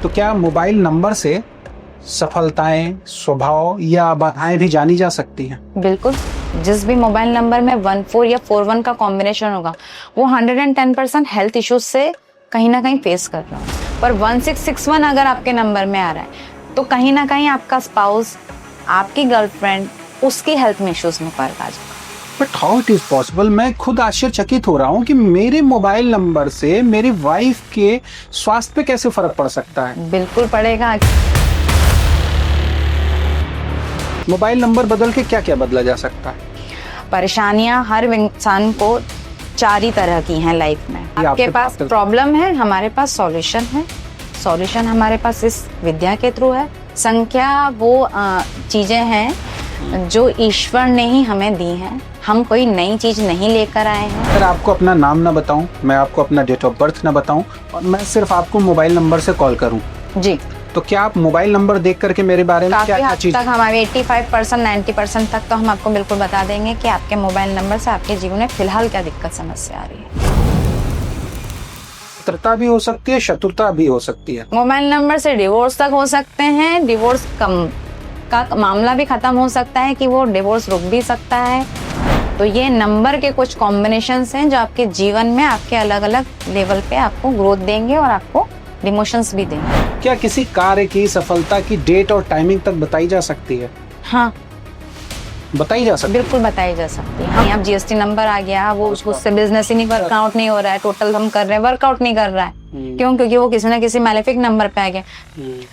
तो क्या mobile number से सफलताएं, स्वभाव या बाधाएं भी जानी जा सकती हैं? बिल्कुल। जिस भी मोबाइल नंबर में 14 या 41 का कॉम्बिनेशन होगा वो 110% हेल्थ इश्यूज से कहीं ना कहीं फेस कर रहा है। पर 1661 अगर आपके नंबर में आ रहा है तो कहीं ना कहीं आपका स्पाउस, आपकी गर्लफ्रेंड, उसकी हेल्थ में इश्यूज में फर्क आ जाएगा। But how it is possible? मैं खुद आश्चर्यचकित हो रहा हूँ कि मेरे मोबाइल नंबर से मेरी वाइफ के स्वास्थ्य पे कैसे फर्क पड़ सकता है। बिल्कुल पड़ेगा। मोबाइल नंबर बदल के क्या क्या बदला जा सकता है? परेशानियां हर इंसान को 4 ही तरह की हैं लाइफ में। आपके पास प्रॉब्लम है, हमारे पास सॉल्यूशन है। सॉल्यूशन हमारे पास इस विद्या के थ्रू है। संख्या वो चीजें हैं जो ईश्वर ने ही हमें दी हैं। हम कोई नई चीज नहीं लेकर आए हैं। अगर आपको अपना नाम ना बताऊं, मैं आपको अपना डेट ऑफ बर्थ ना बताऊं और मैं सिर्फ आपको मोबाइल नंबर से कॉल करूं जी, तो क्या आप मोबाइल नंबर देख करके मेरे बारे में क्या हद तक हमारे 85% 90% तक तो हम आपको बिल्कुल बता देंगे कि आपके मोबाइल नंबर से आपके जीवन में फिलहाल क्या दिक्कत समस्या आ रही है। मित्रता भी हो सकती है, शत्रुता भी हो सकती है। मोबाइल नंबर से डिवोर्स तक हो सकते हैं। डिवोर्स का मामला भी खत्म हो सकता है कि वो डिवोर्स रुक भी सकता है। तो ये नंबर के कुछ कॉम्बिनेशंस हैं जो आपके जीवन में आपके अलग अलग लेवल पे आपको ग्रोथ देंगे और आपको इमोशंस भी देंगे। क्या किसी कार्य की सफलता की डेट और टाइमिंग तक बताई जा सकती है? हाँ, बताई जा सकती है। बिल्कुल बताई जा सकती है। हाँ, अब जीएसटी नंबर आ गया, वो उससे बिजनेस ही नहीं वर्कआउट नहीं हो रहा है। टोटल हम कर रहे हैं, वर्कआउट नहीं कर रहा है। क्यों? क्योंकि वो किसी ना किसी मैलेफिक नंबर पे आ गया।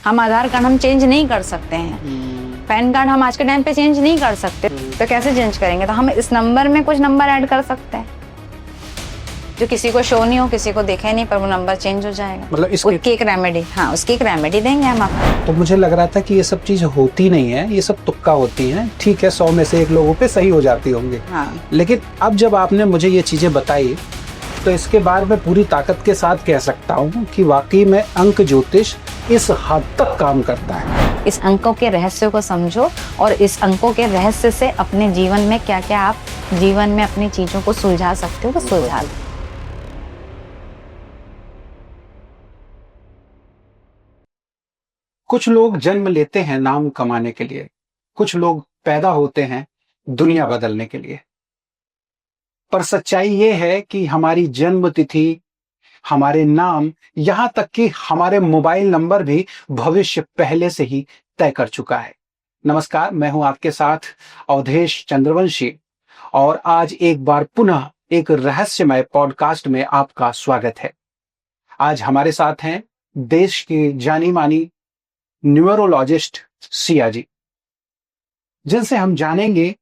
हम आधार कार्ड हम चेंज नहीं कर सकते हैं, पैन कार्ड हम आज के टाइम पे चेंज नहीं कर सकते, तो कैसे चेंज करेंगे? तो हम इस नंबर में कुछ नंबर ऐड कर सकते हैं जो किसी को शो नहीं हो, किसी को देखे नहीं, पर वो नंबर चेंज हो जाएगा। मतलब उसकी एक रेमेडी, हाँ, उसकी एक रेमेडी देंगे हम आपको। तो मुझे लग रहा था कि ये सब चीज होती नहीं है, ये सब तुक्का होती है। ठीक है, 100 में से 1 लोगों पे सही हो जाती होंगी। हाँ। लेकिन अब जब आपने मुझे ये चीजें बताई तो इसके बाद मैं पूरी ताकत के साथ कह सकता हूँ कि वाकई में अंक ज्योतिष इस हद तक काम करता है। इस अंकों के रहस्य को समझो और इस अंकों के रहस्य से अपने जीवन में क्या क्या आप जीवन में अपनी चीजों को सुलझा सकते हो वो सुलझा लो। कुछ लोग जन्म लेते हैं नाम कमाने के लिए, कुछ लोग पैदा होते हैं दुनिया बदलने के लिए। पर सच्चाई ये है कि हमारी जन्म तिथि, हमारे नाम, यहां तक कि हमारे मोबाइल नंबर भी भविष्य पहले से ही तय कर चुका है। नमस्कार, मैं हूं आपके साथ अवधेश चंद्रवंशी और आज एक बार पुनः एक रहस्यमय पॉडकास्ट में आपका स्वागत है। आज हमारे साथ हैं देश की जानी मानी न्यूमरोलॉजिस्ट सिया जी, जिनसे हम जानेंगे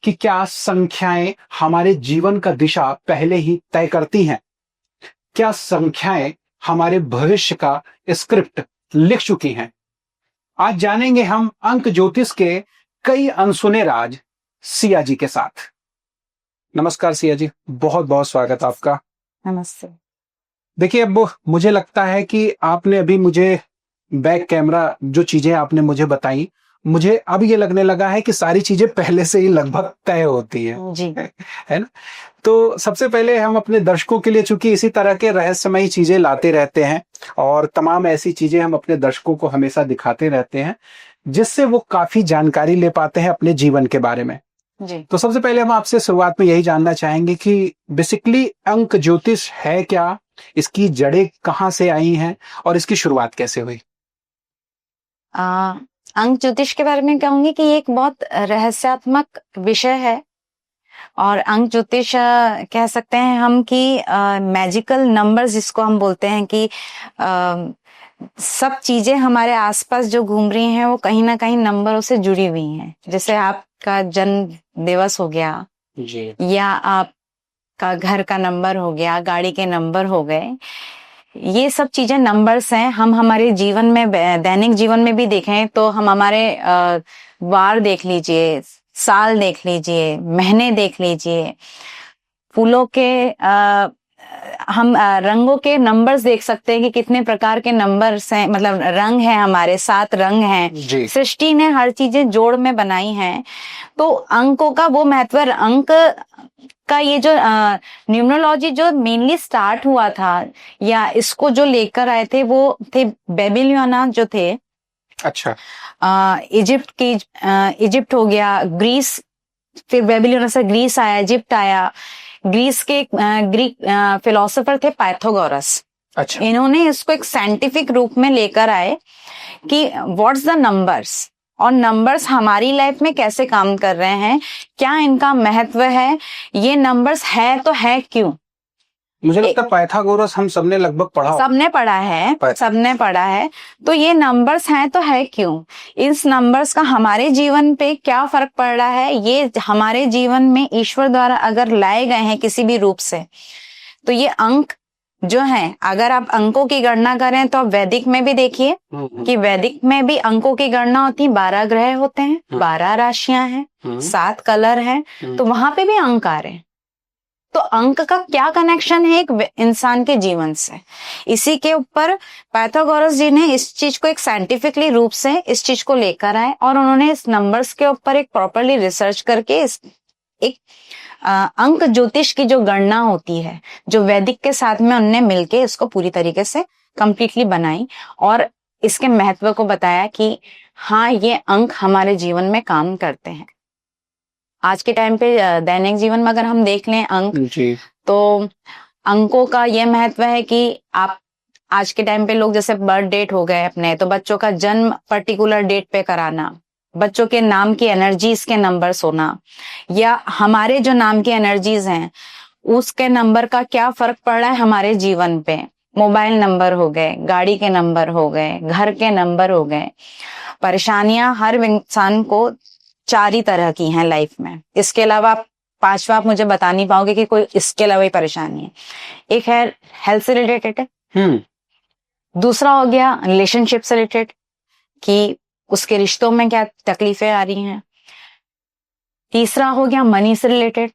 कि क्या संख्याएं हमारे जीवन का दिशा पहले ही तय करती हैं। क्या संख्याएं हमारे भविष्य का स्क्रिप्ट लिख चुकी हैं। आज जानेंगे हम अंक ज्योतिष के कई अनसुने राज सिया जी के साथ। नमस्कार सिया जी, बहुत बहुत स्वागत आपका। नमस्ते। देखिए, अब मुझे लगता है कि आपने अभी मुझे बैक कैमरा जो चीजें आपने मुझे बताई, मुझे अब ये लगने लगा है कि सारी चीजें पहले से ही लगभग तय होती हैं जी, है ना। तो सबसे पहले हम अपने दर्शकों के लिए, चूंकि इसी तरह के रहस्यमयी चीजें लाते रहते हैं और तमाम ऐसी चीजें हम अपने दर्शकों को हमेशा दिखाते रहते हैं जिससे वो काफी जानकारी ले पाते हैं अपने जीवन के बारे में जी। तो सबसे पहले हम आपसे शुरुआत में यही जानना चाहेंगे कि बेसिकली अंक ज्योतिष है क्या, इसकी जड़ें कहाँ से आई हैं और इसकी शुरुआत कैसे हुई? अंक ज्योतिष के बारे में कहूंगी कि ये एक बहुत रहस्यात्मक विषय है और अंक ज्योतिष कह सकते हैं हम कि मैजिकल नंबर्स जिसको हम बोलते हैं कि सब चीजें हमारे आसपास जो घूम रही हैं वो कहीं ना कहीं नंबरों से जुड़ी हुई हैं। जैसे आपका जन्म दिवस हो गया जी, या आपका घर का नंबर हो गया, गाड़ी के नंबर हो गए, ये सब चीजें नंबर्स हैं। हम हमारे जीवन में, दैनिक जीवन में भी देखें तो हम हमारे वार देख लीजिए, साल देख लीजिए, महीने देख लीजिए, फूलों के हम रंगों के नंबर्स देख सकते हैं कि कितने प्रकार के नंबर्स हैं, मतलब रंग हैं, हमारे 7 रंग हैं। सृष्टि ने हर चीजें जोड़ में बनाई हैं। तो अंकों का वो महत्व, अंक का ये जो न्यूमरोलॉजी जो मेनली स्टार्ट हुआ था या इसको जो लेकर आए थे वो थे बेबीलोनियन जो थे। अच्छा। इजिप्ट हो गया, ग्रीस, फिर बेबीलोनियन से ग्रीस आया, इजिप्ट आया। ग्रीस के ग्रीक फिलोसोफर थे पाइथागोरस। अच्छा। इन्होंने इसको एक साइंटिफिक रूप में लेकर आए कि व्हाट्स द नंबर्स, और नंबर्स हमारी लाइफ में कैसे काम कर रहे हैं, क्या इनका महत्व है, ये नंबर्स है तो है क्यों। मुझे लगता है पाइथागोरस हम सबने लगभग पढ़ा, सबने पढ़ा है। तो ये नंबर्स हैं तो है क्यों, इस नंबर्स का हमारे जीवन पे क्या फर्क पड़ रहा है, ये हमारे जीवन में ईश्वर द्वारा अगर लाए गए हैं किसी भी रूप से, तो ये अंक जो है, अगर आप अंकों की गणना करें तो आप वैदिक में भी देखिए कि वैदिक में भी अंकों की गणना होती है। 12 ग्रह होते हैं, 12 राशियां हैं, 7 कलर हैं, तो वहां पे भी अंक आ रहे हैं। तो अंक का क्या कनेक्शन है एक इंसान के जीवन से, इसी के ऊपर पाइथागोरस जी ने इस चीज को एक साइंटिफिकली रूप से इस चीज को लेकर आए और उन्होंने इस नंबर्स के ऊपर एक प्रॉपरली रिसर्च करके एक अंक ज्योतिष की जो गणना होती है, जो वैदिक के साथ में उनने मिलके इसको पूरी तरीके से कंप्लीटली बनाई और इसके महत्व को बताया कि हाँ, ये अंक हमारे जीवन में काम करते हैं। आज के टाइम पे दैनिक जीवन में अगर हम देख लें अंक जी, तो अंकों का यह महत्व है कि आप आज के टाइम पे लोग जैसे बर्थ डेट हो गए अपने, तो बच्चों का जन्म पर्टिकुलर डेट पे कराना, बच्चों के नाम की एनर्जीज के नंबर्स होना, या हमारे जो नाम की एनर्जीज हैं उसके नंबर का क्या फर्क पड़ रहा है हमारे जीवन पे। मोबाइल नंबर हो गए, गाड़ी के नंबर हो गए, घर के नंबर हो गए। परेशानियां हर इंसान को 4 ही तरह की हैं लाइफ में, इसके अलावा 5वां आप मुझे बता नहीं पाओगे कि कोई इसके अलावा ही परेशानी है। एक है हेल्थ से रिलेटेड है, दूसरा हो गया रिलेशनशिप से रिलेटेड कि उसके रिश्तों में क्या तकलीफें आ रही हैं, तीसरा हो गया मनी से रिलेटेड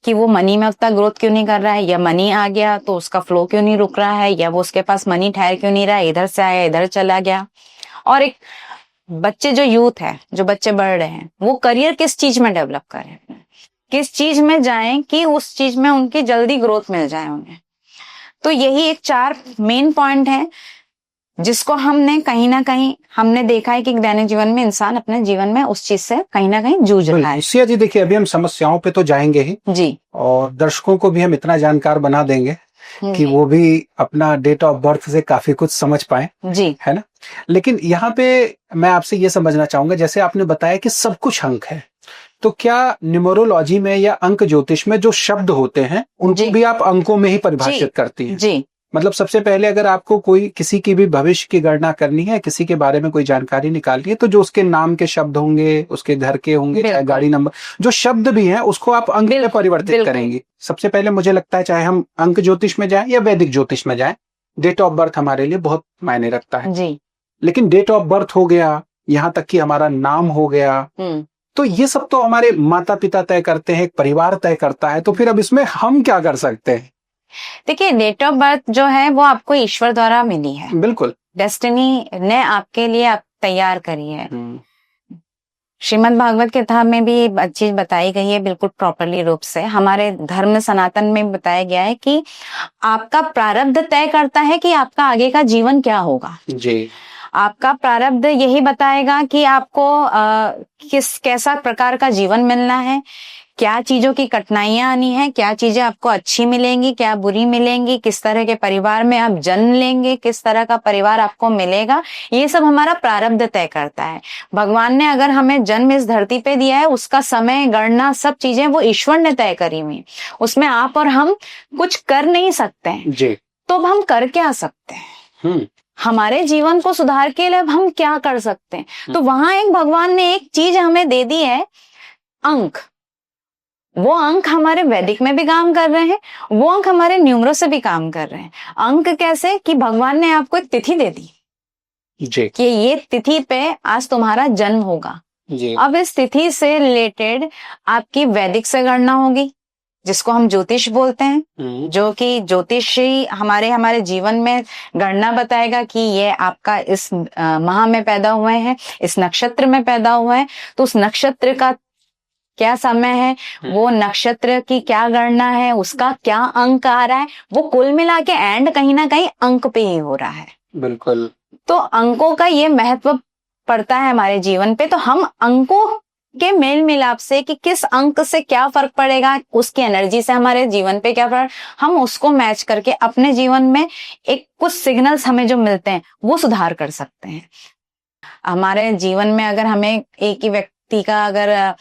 कि वो मनी में उतना ग्रोथ क्यों नहीं कर रहा है, या मनी आ गया तो उसका फ्लो क्यों नहीं रुक रहा है, या वो उसके पास मनी ठहर क्यों नहीं रहा है, इधर से आया इधर चला गया। और एक बच्चे जो यूथ है, जो बच्चे बढ़ रहे हैं, वो करियर किस चीज में डेवलप करें, किस चीज में जाएं कि उस चीज में उनकी जल्दी ग्रोथ मिल जाए उन्हें। तो यही एक 4 मेन पॉइंट है जिसको हमने कहीं ना कहीं हमने देखा है कि दैनिक जीवन में इंसान अपने जीवन में उस चीज से कहीं ना कहीं जूझ रहा है। सिया जी देखिए, अभी हम समस्याओं पे तो जाएंगे ही जी, और दर्शकों को भी हम इतना जानकार बना देंगे कि वो भी अपना डेट ऑफ बर्थ से काफी कुछ समझ पाए जी, है ना। लेकिन यहाँ पे मैं आपसे ये समझना चाहूंगा, जैसे आपने बताया कि सब कुछ अंक है, तो क्या न्यूमरोलॉजी में या अंक ज्योतिष में जो शब्द होते हैं उनको भी आप अंकों में ही परिभाषित करती हैं? जी, मतलब सबसे पहले अगर आपको कोई किसी की भी भविष्य की गणना करनी है, किसी के बारे में कोई जानकारी निकालनी है, तो जो उसके नाम के शब्द होंगे, उसके घर के होंगे, चाहे गाड़ी नंबर, जो शब्द भी हैं उसको आप अंक में परिवर्तित करेंगे। सबसे पहले मुझे लगता है चाहे हम अंक ज्योतिष में जाएं या वैदिक ज्योतिष में जाएं, डेट ऑफ बर्थ हमारे लिए बहुत मायने रखता है जी। लेकिन डेट ऑफ बर्थ हो गया, यहाँ तक कि हमारा नाम हो गया, तो ये सब तो हमारे माता पिता तय करते हैं, एक परिवार तय करता है, तो फिर अब इसमें हम क्या कर सकते हैं? देखिए, डेट ऑफ बर्थ जो है वो आपको ईश्वर द्वारा मिली है, बिल्कुल डेस्टिनी ने आपके लिए आप तैयार करी है। श्रीमद् भागवत गीता में भी एक चीज बताई गई है बिल्कुल प्रॉपरली रूप से। हमारे धर्म सनातन में बताया गया है कि आपका प्रारब्ध तय करता है कि आपका आगे का जीवन क्या होगा जी। आपका प्रारब्ध यही बताएगा कि आपको कैसा प्रकार का जीवन मिलना है, क्या चीजों की कठिनाइयां आनी है, क्या चीजें आपको अच्छी मिलेंगी, क्या बुरी मिलेंगी, किस तरह के परिवार में आप जन्म लेंगे, किस तरह का परिवार आपको मिलेगा, ये सब हमारा प्रारब्ध तय करता है। भगवान ने अगर हमें जन्म इस धरती पे दिया है, उसका समय गणना सब चीजें वो ईश्वर ने तय करी हुई, उसमें आप और हम कुछ कर नहीं सकते हैं जी। तो अब हम कर क्या सकते हैं? हमारे जीवन को सुधार के लिए अब हम क्या कर सकते हैं? तो वहां एक भगवान ने एक चीज हमें दे दी है, अंक। वो अंक हमारे वैदिक में भी काम कर रहे हैं, वो अंक हमारे न्यूमरो से भी काम कर रहे हैं। अंक कैसे कि भगवान ने आपको एक तिथि दे दी जी, कि ये तिथि पे आज तुम्हारा जन्म होगा जी। अब इस तिथि से रिलेटेड आपकी वैदिक से गणना होगी, जिसको हम ज्योतिष बोलते हैं, जो कि ज्योतिष ही हमारे जीवन में गणना बताएगा कि ये आपका इस माह में पैदा हुए हैं, इस नक्षत्र में पैदा हुए हैं, तो उस नक्षत्र का क्या समय है, वो नक्षत्र की क्या गणना है, उसका क्या अंक आ रहा है, वो कुल मिला के एंड कहीं ना कहीं अंक पे ही हो रहा है। बिल्कुल। तो अंकों का ये महत्व पड़ता है हमारे जीवन पे, तो हम अंकों के मेल मिलाप से कि किस अंक से क्या फर्क पड़ेगा, उसकी एनर्जी से हमारे जीवन पे क्या फर्क, हम उसको मैच करके अपने जीवन में एक कुछ सिग्नल्स हमें जो मिलते हैं वो सुधार कर सकते हैं। हमारे जीवन में अगर हमें एक ही व्यक्ति का अगर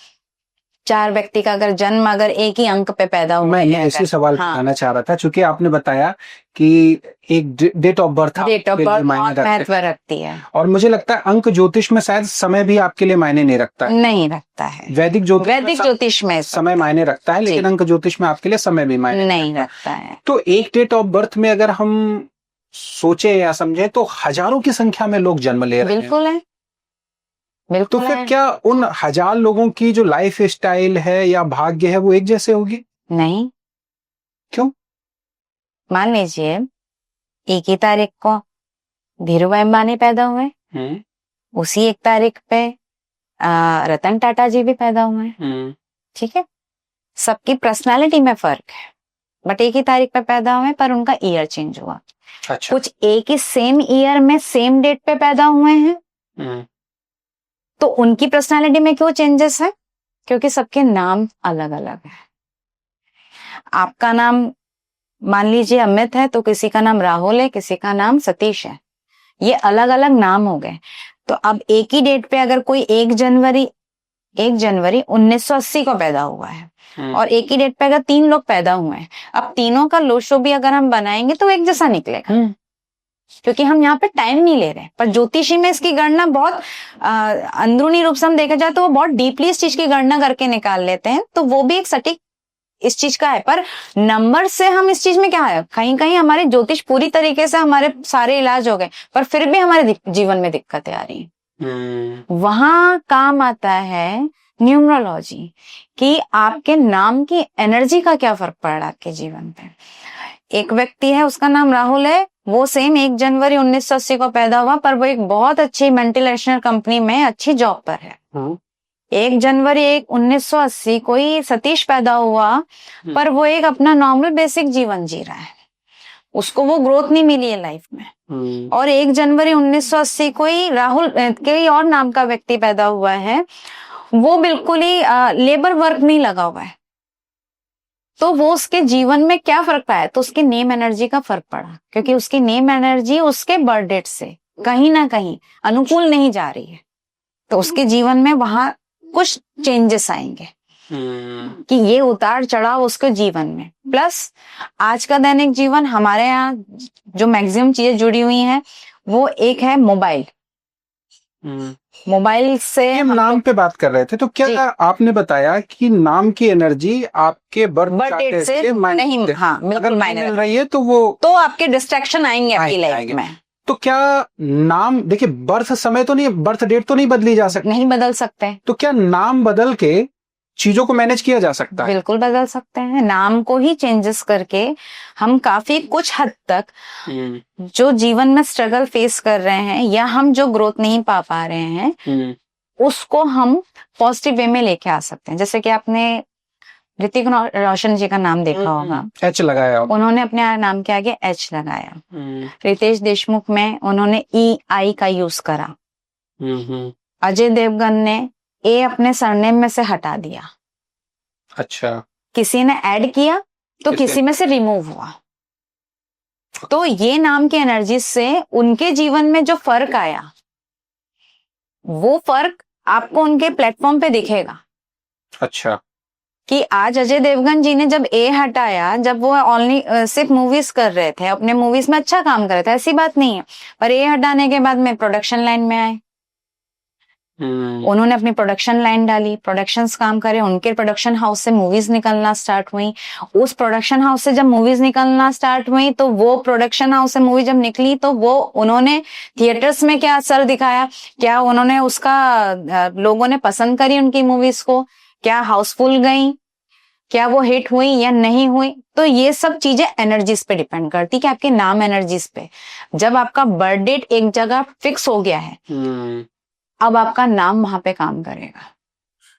4 व्यक्ति का अगर जन्म अगर एक ही अंक पे पैदा हुआ मैं है, ये इसी सवाल हाँ, बताना चाह रहा था, चूंकि आपने बताया कि एक डेट ऑफ बर्थ महत्व रखती है, और मुझे लगता है अंक ज्योतिष में शायद समय भी आपके लिए मायने नहीं रखता है। नहीं रखता है। वैदिक ज्योतिष में समय मायने रखता है, लेकिन अंक ज्योतिष में आपके लिए समय भी मायने नहीं रखता है। तो एक डेट ऑफ बर्थ में अगर हम सोचे या समझे तो हजारों की संख्या में लोग जन्म ले रहे हैं। बिल्कुल है, बिल्कुल। तो फिर क्या उन 1000 लोगों की जो लाइफ स्टाइल है या भाग्य है वो एक जैसे होगी? नहीं। क्यों? मान लीजिए 1 ही तारीख को धीरूभाई अंबानी पैदा हुए, उसी 1 तारीख पे रतन टाटा जी भी पैदा हुए, ठीक है। सबकी पर्सनालिटी में फर्क है, बट 1 ही तारीख पे पैदा हुए, पर उनका ईयर चेंज हुआ। अच्छा। कुछ एक ही सेम ईयर में सेम डेट पे पैदा हुए हैं, तो उनकी पर्सनालिटी में क्यों चेंजेस है? क्योंकि सबके नाम अलग अलग है। आपका नाम मान लीजिए अमित है, तो किसी का नाम राहुल है, किसी का नाम सतीश है, ये अलग अलग नाम हो गए। तो अब एक ही डेट पे अगर कोई 1 जनवरी 1980 को पैदा हुआ है और एक ही डेट पे अगर 3 लोग पैदा हुए हैं, अब तीनों का लोशो भी अगर हम बनाएंगे तो एक जैसा निकलेगा, क्योंकि हम यहाँ पे टाइम नहीं ले रहे। पर ज्योतिषी में इसकी गणना बहुत अंदरूनी रूप से हम देखा जाए तो वो बहुत डीपली इस चीज की गणना करके निकाल लेते हैं, तो वो भी एक सटीक इस चीज का है। पर नंबर से हम इस चीज में क्या है, कहीं कहीं हमारे ज्योतिष पूरी तरीके से हमारे सारे इलाज हो गए, पर फिर भी हमारे जीवन में दिक्कतें आ रही हैं। वहां काम आता है न्यूमरोलॉजी, कि आपके नाम की एनर्जी का क्या फर्क पड़ रहा है आपके जीवन पे। एक व्यक्ति है, उसका नाम राहुल है, वो सेम 1 जनवरी 1980 को पैदा हुआ, पर वो एक बहुत अच्छी मल्टीनेशनल कंपनी में अच्छी जॉब पर है। 1 जनवरी 1980 को ही सतीश पैदा हुआ, पर वो एक अपना नॉर्मल बेसिक जीवन जी रहा है, उसको वो ग्रोथ नहीं मिली है लाइफ में। और 1 जनवरी 1980 को ही राहुल के और नाम का व्यक्ति पैदा हुआ है, वो बिल्कुल ही लेबर वर्क में लगा हुआ है। तो वो उसके जीवन में क्या फर्क पाया, तो उसकी नेम एनर्जी का फर्क पड़ा, क्योंकि उसकी नेम एनर्जी उसके बर्थ डेट से कहीं ना कहीं अनुकूल नहीं जा रही है, तो उसके जीवन में वहां कुछ चेंजेस आएंगे कि ये उतार चढ़ाव उसके जीवन में। प्लस आज का दैनिक जीवन हमारे यहाँ जो मैक्सिमम चीजें जुड़ी हुई हैं, वो एक है मोबाइल। मोबाइल से हम नाम पे बात कर रहे थे, तो क्या आपने बताया कि नाम की एनर्जी आपके बर्थ डेट से नहीं, हाँ बिल्कुल मायने मिल रही है, तो आपके डिस्ट्रैक्शन आएंगे आपकी लाइफ में। तो क्या नाम, देखिए बर्थ समय तो नहीं, बर्थ डेट तो नहीं बदली जा सकती, नहीं बदल सकते, तो क्या नाम बदल के चीजों को मैनेज किया जा सकता है? बिल्कुल बदल सकते हैं। नाम को ही चेंजेस करके हम काफी कुछ हद तक जो जीवन में स्ट्रगल फेस कर रहे हैं या हम जो ग्रोथ नहीं पा रहे हैं, उसको हम पॉजिटिव वे में लेके आ सकते हैं। जैसे कि आपने ऋतिक रोशन जी का नाम देखा होगा, एच लगाया, उन्होंने अपने नाम के आगे एच लगाया। रितेश देशमुख में उन्होंने EI का यूज करा। अजय देवगन ने ए अपने सरनेम में से हटा दिया। अच्छा। किसी ने ऐड किया तो किसी में से रिमूव हुआ। तो ये नाम की एनर्जी से उनके जीवन में जो फर्क आया, वो फर्क आपको उनके प्लेटफॉर्म पे दिखेगा। अच्छा। कि आज अजय देवगन जी ने जब ए हटाया, जब वो ओनली सिर्फ मूवीज कर रहे थे, अपने मूवीज में अच्छा काम कर रहे थे, ऐसी बात नहीं है, पर ए हटाने के बाद में प्रोडक्शन लाइन में आए। उन्होंने अपनी प्रोडक्शन लाइन डाली, प्रोडक्शंस काम करे, उनके प्रोडक्शन हाउस से मूवीज निकलना स्टार्ट हुई। उस प्रोडक्शन हाउस से जब मूवीज निकलना स्टार्ट हुई, तो वो प्रोडक्शन हाउस से मूवी जब निकली, तो वो उन्होंने थिएटर्स में क्या असर दिखाया, क्या उन्होंने उसका लोगों ने पसंद करी उनकी मूवीज को, क्या हाउसफुल गई, क्या वो हिट हुई या नहीं हुई, तो ये सब चीजें एनर्जीज पे डिपेंड करती कि आपके नाम एनर्जीज पे। जब आपका बर्थ डेट एक जगह फिक्स हो गया है, अब आपका नाम वहां पे काम करेगा।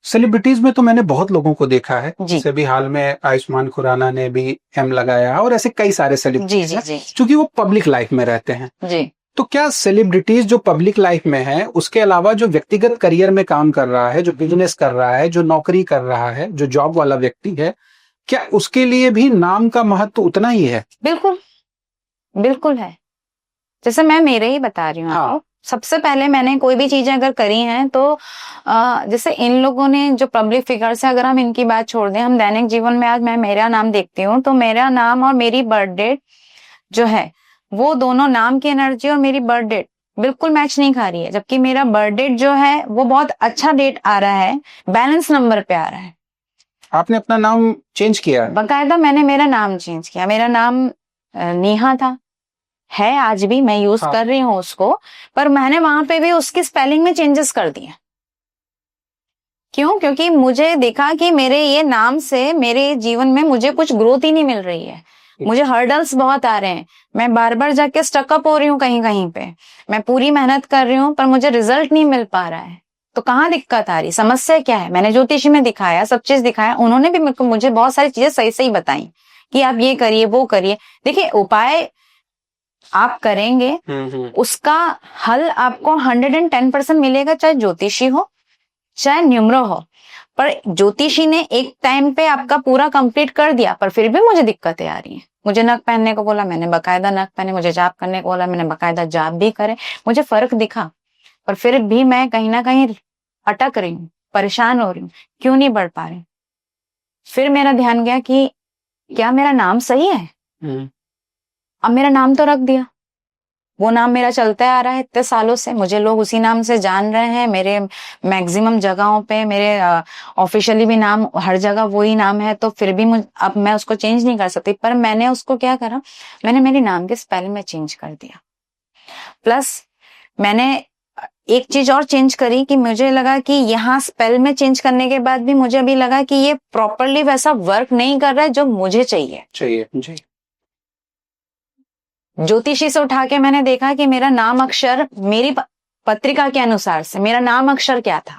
सेलिब्रिटीज में तो मैंने बहुत लोगों को देखा है, जी। जैसे भी हाल में आयुष्मान खुराना ने भी एम लगाया, और ऐसे कई सारे जी सेलिब्रिटीज जी हैं जी क्योंकि वो पब्लिक लाइफ में रहते हैं। जी। तो क्या सेलिब्रिटीज जो पब्लिक लाइफ में है, उसके अलावा जो व्यक्तिगत करियर में काम कर रहा है, जो बिजनेस कर रहा है, जो नौकरी कर रहा है, जो जॉब वाला व्यक्ति है, क्या उसके लिए भी नाम का महत्व उतना ही है? बिल्कुल बिल्कुल है। जैसे मैं मेरे ही बता रही हूँ हाँ। आपको। सबसे पहले मैंने कोई भी चीजें अगर करी हैं तो जैसे इन लोगों ने जो पब्लिक फिगर्स है, अगर हम इनकी बात छोड़ दें, हम दैनिक जीवन में आज मैं मेरा नाम देखती हूँ तो मेरा नाम और मेरी बर्थ डेट जो है वो दोनों, नाम की एनर्जी और मेरी बर्थ डेट बिल्कुल मैच नहीं खा रही है। जबकि मेरा बर्थ डेट जो है वो बहुत अच्छा डेट आ रहा है, बैलेंस नंबर पे आ रहा है। आपने अपना नाम चेंज किया है? बाकायदा मैंने मेरा नाम चेंज किया। मेरा नाम नेहा था, है आज भी, मैं यूज हाँ। कर रही हूँ उसको, पर मैंने वहां पे भी उसकी स्पेलिंग में चेंजेस कर दिए। क्यों? क्योंकि मुझे देखा कि मेरे ये नाम से मेरे जीवन में मुझे कुछ ग्रोथ ही नहीं मिल रही है, मुझे हर्डल्स बहुत आ रहे हैं, मैं बार बार जाके स्टकअप हो रही हूँ कहीं कहीं पे, मैं पूरी मेहनत कर रही हूँ पर मुझे रिजल्ट नहीं मिल पा रहा है। तो कहाँ दिक्कत आ रही, समस्या क्या है? मैंने ज्योतिषी में दिखाया, सब चीज दिखाया, उन्होंने भी मुझे बहुत सारी चीजें सही सही बताई कि आप ये करिए वो करिए। देखिए, उपाय आप करेंगे उसका हल आपको 110% मिलेगा, चाहे ज्योतिषी हो चाहे न्यूमरो हो। पर ज्योतिषी ने एक टाइम पे आपका पूरा कंप्लीट कर दिया, पर फिर भी मुझे दिक्कतें आ रही हैं। मुझे नग पहनने को बोला, मैंने बकायदा नग पहने, मुझे जाप करने को बोला, मैंने बकायदा जाप भी करे, मुझे फर्क दिखा, पर फिर भी मैं कहीं ना कहीं अटक रही हूँ, परेशान हो रही हूँ, क्यों नहीं बढ़ पा रही। फिर मेरा ध्यान गया कि क्या मेरा नाम सही है? अब मेरा नाम तो रख दिया, वो नाम मेरा चलता आ रहा है इतने सालों से, मुझे लोग उसी नाम से जान रहे हैं, मेरे मैक्सिमम जगहों पे मेरे ऑफिशियली भी नाम हर जगह वही नाम है, तो फिर भी अब मैं उसको चेंज नहीं कर सकती। पर मैंने उसको क्या करा, मैंने मेरे नाम के स्पेल में चेंज कर दिया। प्लस मैंने एक चीज और चेंज करी कि मुझे लगा कि यहाँ स्पेल में चेंज करने के बाद भी मुझे अभी लगा कि ये प्रॉपरली वैसा वर्क नहीं कर रहा है जो मुझे चाहिए जी। ज्योतिषी से उठा के मैंने देखा कि मेरा नाम अक्षर, मेरी पत्रिका के अनुसार से मेरा नाम अक्षर क्या था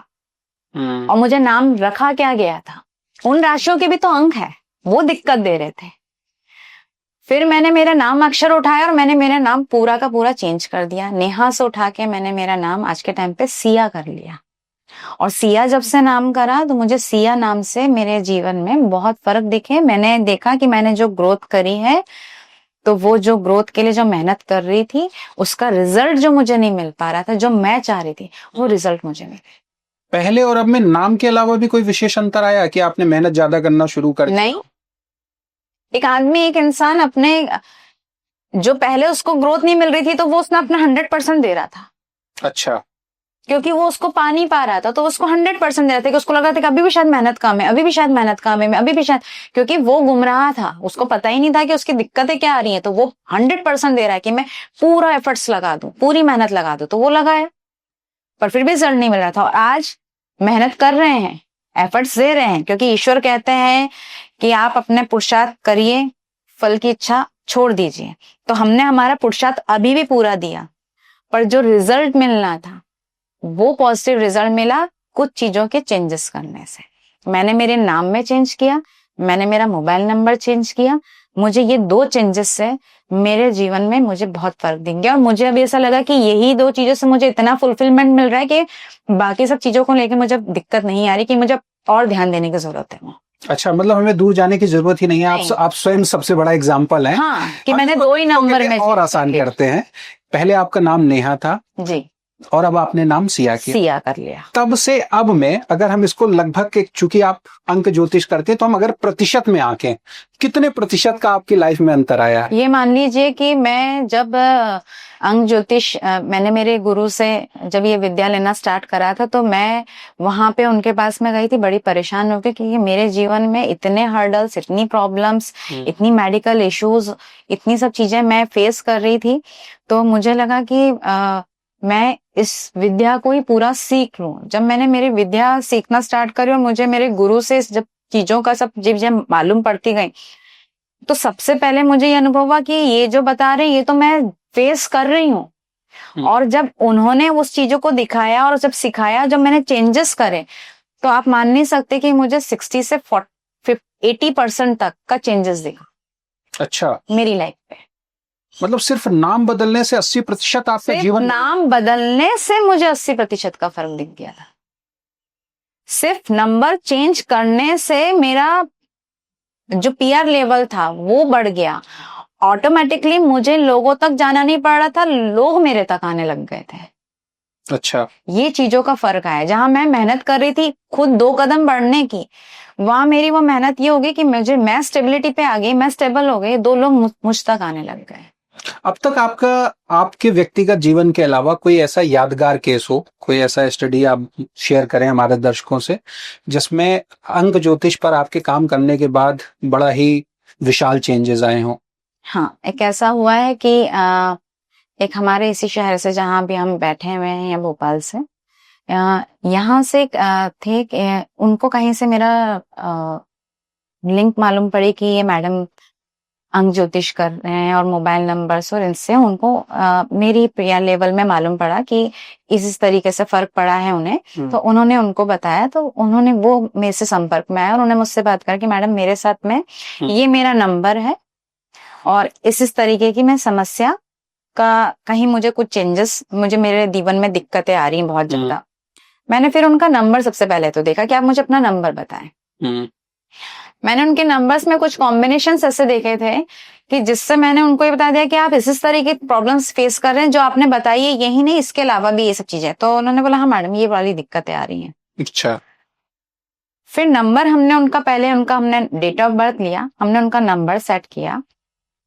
और मुझे नाम रखा क्या गया था, उन राशियों के भी तो अंक है, वो दिक्कत दे रहे थे। फिर मैंने मेरा नाम अक्षर उठाया और मैंने मेरा नाम पूरा का पूरा चेंज कर दिया। नेहा से उठा के मैंने मेरा नाम आज के टाइम पे सिया कर लिया। और सिया जब से नाम करा तो मुझे सिया नाम से मेरे जीवन में बहुत फर्क दिखे। मैंने देखा कि मैंने जो ग्रोथ करी है, तो वो जो ग्रोथ के लिए जो मेहनत कर रही थी, उसका रिजल्ट जो मुझे नहीं मिल पा रहा था, जो मैं चाह रही थी, वो रिजल्ट मुझे मिले। पहले और अब में नाम के अलावा भी कोई विशेष अंतर आया कि आपने मेहनत ज्यादा करना शुरू कर? नहीं, एक आदमी, एक इंसान अपने जो पहले उसको ग्रोथ नहीं मिल रही थी तो वो उसने अपना 100% दे रहा था। अच्छा। क्योंकि वो उसको पा नहीं पा रहा था तो उसको 100% दे रहा था कि उसको लग रहा था कि अभी भी शायद मेहनत कम है, अभी भी शायद मेहनत कम है, अभी भी शायद, क्योंकि वो गुमराह था, उसको पता ही नहीं था कि उसकी दिक्कतें क्या आ रही हैं। तो वो 100% दे रहा है कि मैं पूरा एफर्ट्स लगा दूं, पूरी मेहनत लगा दूं, तो वो लगाया, पर फिर भी रिजल्ट नहीं मिल रहा था। और आज मेहनत कर रहे हैं, एफर्ट्स दे रहे हैं, क्योंकि ईश्वर कहते हैं कि आप अपने पुरुषार्थ करिए, फल की इच्छा छोड़ दीजिए। तो हमने हमारा पुरुषार्थ अभी भी पूरा दिया, पर जो रिजल्ट मिलना था वो पॉजिटिव रिजल्ट मिला कुछ चीजों के चेंजेस करने से। मैंने मेरे नाम में चेंज किया, मैंने मेरा मोबाइल नंबर चेंज किया। मुझे ये 2 चेंजेस से मेरे जीवन में मुझे बहुत फर्क दिख गया और मुझे अभी ऐसा लगा कि यही 2 चीजों से मुझे इतना फुलफिलमेंट मिल रहा है कि बाकी सब चीजों को लेकर मुझे दिक्कत नहीं आ रही, कि मुझे और ध्यान देने की जरूरत है। अच्छा, मतलब हमें दूर जाने की जरूरत ही नहीं है। नहीं। आप स्वयं सबसे बड़ा एग्जाम्पल हैं। हाँ, कि मैंने 2 ही नंबर में और आसान करते हैं। पहले आपका नाम नेहा था जी, और अब आपने नाम सिया किया, सिया कर लिया। तब से अब में अगर हम इसको लगभग, चूंकि आप अंक ज्योतिष करते हैं, तो हम अगर प्रतिशत में आंकें, कितने प्रतिशत का आपकी लाइफ में अंतर आया है? ये मान लीजिए कि मैं जब अंक ज्योतिष मैंने मेरे गुरु से जब ये विद्या लेना स्टार्ट करा था, तो मैं वहां पे उनके पास में गई थी बड़ी परेशान होकर, क्योंकि मेरे जीवन में इतने हर्डल्स, इतनी प्रॉब्लम्स, इतनी मेडिकल इश्यूज, इतनी सब चीजें मैं फेस कर रही थी। तो मुझे लगा कि मैं इस विद्या को ही पूरा सीख लूं। जब मैंने मेरी विद्या सीखना स्टार्ट करी और मुझे मेरे गुरु से जब चीजों का सब जब मालूम पड़ती गई, तो सबसे पहले मुझे ये अनुभव हुआ कि ये जो बता रहे हैं ये तो मैं फेस कर रही हूँ। और जब उन्होंने उस चीजों को दिखाया और जब सिखाया, जब मैंने चेंजेस करे, तो आप मान नहीं सकते कि मुझे 60 से 80% तक का चेंजेस दिखा। अच्छा, मेरी लाइफ पे मतलब सिर्फ नाम बदलने से 80% आपका जीवन, नाम बदलने से मुझे 80% का फर्क दिख गया था। सिर्फ नंबर चेंज करने से मेरा जो पीआर लेवल था वो बढ़ गया। ऑटोमेटिकली मुझे लोगों तक जाना नहीं पड़ रहा था, लोग मेरे तक आने लग गए थे। अच्छा, ये चीजों का फर्क आया। जहां मैं मेहनत कर रही थी खुद 2 कदम बढ़ने की, वहां मेरी वो मेहनत ये होगी कि मैं स्टेबिलिटी पे आ गई, मैं स्टेबल हो गई, 2 लोग मुझ तक आने लग गए। अब तक आपके व्यक्तिगत जीवन के अलावा कोई ऐसा यादगार केस हो, कोई ऐसा स्टडी आप शेयर करें हमारे दर्शकों से, जिसमें अंक ज्योतिष पर आपके काम करने के बाद बड़ा ही विशाल चेंजेस आए हों? हाँ, एक ऐसा हुआ है कि एक हमारे इसी शहर से जहां भी हम बैठे हुए हैं, या भोपाल से, यहाँ से थे, उनको कहीं से मेरा लिंक मालूम पड़ी कि ये मैडम अंक ज्योतिष कर रहे हैं और मोबाइल नंबर्स, और इनसे उनको मेरी प्रिया लेवल में मालूम पड़ा कि इस तरीके से फर्क पड़ा है उन्हें। तो उन्होंने उनको बताया, तो उन्होंने वो मेरे से संपर्क में आया और उन्होंने मुझसे बात करा कि मैडम मेरे साथ में ये मेरा नंबर है और इस तरीके की मैं समस्या का कहीं मुझे कुछ चेंजेस, मुझे मेरे जीवन में दिक्कतें आ रही हैं बहुत ज्यादा। मैंने फिर उनका नंबर सबसे पहले तो देखा कि आप मुझे अपना नंबर बताएं। मैंने उनके नंबर्स में कुछ कॉम्बिनेशंस ऐसे देखे थे कि जिससे मैंने उनको ये बता दिया कि आप इस तरह की प्रॉब्लम्स फेस कर रहे हैं, जो आपने बताई है यही नहीं, इसके अलावा भी ये सब चीजें। तो उन्होंने बोला हाँ मैडम ये वाली दिक्कतें आ रही हैं। अच्छा, फिर नंबर हमने उनका, पहले उनका हमने डेट ऑफ बर्थ लिया, हमने उनका नंबर सेट किया।